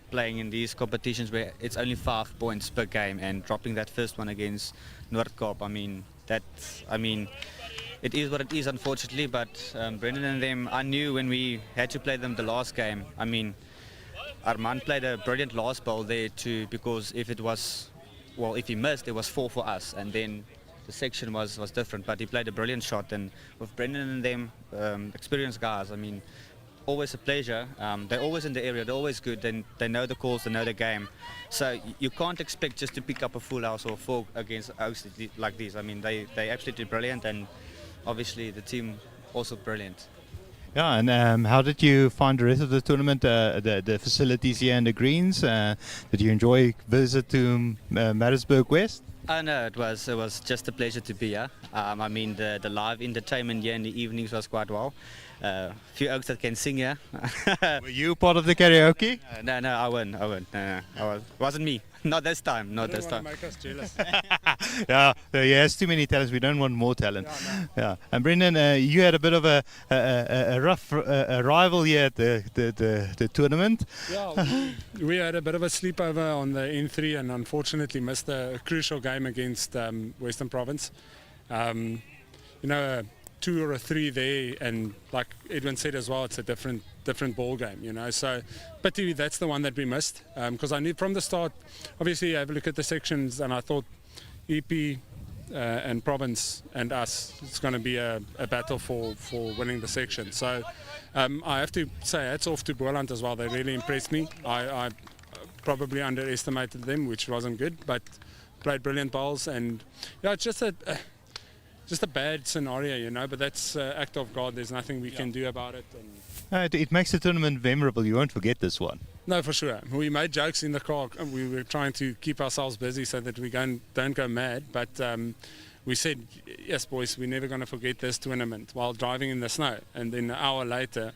playing in these competitions where it's only 5 points per game, and dropping that first one against Noordkaap. I mean, it is what it is, unfortunately. But Brendan and them, I knew when we had to play them the last game. I mean, Armand played a brilliant last ball there too, because if he missed, it was 4 for us, and then the section was different. But he played a brilliant shot, and with Brendan and them, experienced guys, I mean, always a pleasure. They're always in the area, they're always good, they know the calls, they know the game. So you can't expect just to pick up a full house or 4 against hosts like these. I mean, they absolutely brilliant, and obviously the team also brilliant. Yeah, and how did you find the rest of the tournament, the facilities here and the greens? Did you enjoy visit to Maritzburg West? No, it was just a pleasure to be here. I mean, the live entertainment here in the evenings was quite well. Few oaks that can sing here. Were you part of the karaoke? No, I wouldn't. Wasn't me. Not this time. Not this time. Make us jealous. Yeah, he has too many talents. We don't want more talent. Yeah. And Brendan, you had a bit of a rough rival here at the tournament. Yeah, we had a bit of a sleepover on the N3 and unfortunately missed a crucial game against Western Province. You know, 2 or a 3 there, and like Edwin said as well, it's a different ball game, you know. So, but that's the one that we missed, because I knew from the start. Obviously, I have a look at the sections, and I thought EP and Province and us, it's going to be a battle for winning the section. So I have to say hats off to Boland as well. They really impressed me. I probably underestimated them, which wasn't good, but played brilliant bowls. And yeah, it's just a bad scenario, you know, but that's act of God. There's nothing we can do about it. And It makes the tournament memorable. You won't forget this one. no, for sure. We made jokes in the car. We were trying to keep ourselves busy so that we don't go mad. But we said, yes, boys, we're never going to forget this tournament while driving in the snow. And then an hour later,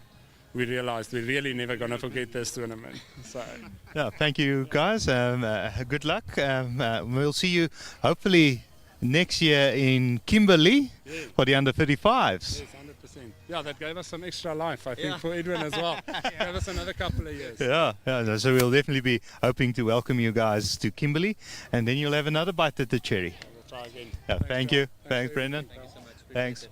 we realized we're really never going to forget this tournament. So, Yeah, thank you, guys. Good luck. We'll see you hopefully next year in Kimberley for the under 35s. yes, 100%. Yeah, that gave us some extra life, I think, for Edwin as well. Gave us another couple of years. Yeah, so we'll definitely be hoping to welcome you guys to Kimberley, and then you'll have another bite at the cherry. We'll try again. Yeah, thank you. Thanks, Thanks, Brendan. Thank you so much. Appreciate Thanks. it.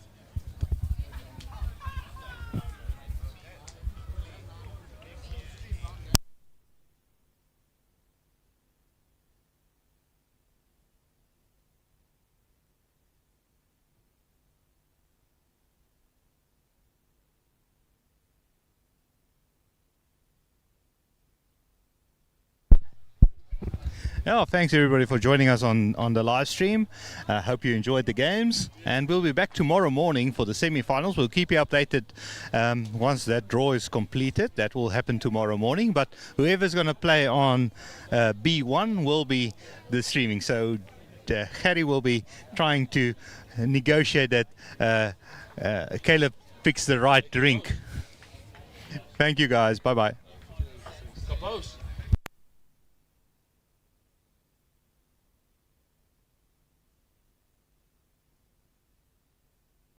Yeah, thanks everybody for joining us on the live stream. Hope you enjoyed the games, and we'll be back tomorrow morning for the semi-finals. We'll keep you updated once that draw is completed. That will happen tomorrow morning, but whoever's going to play on B1 will be the streaming. So Harry will be trying to negotiate that Caleb picks the right drink. Thank you guys. Bye bye. Suppose.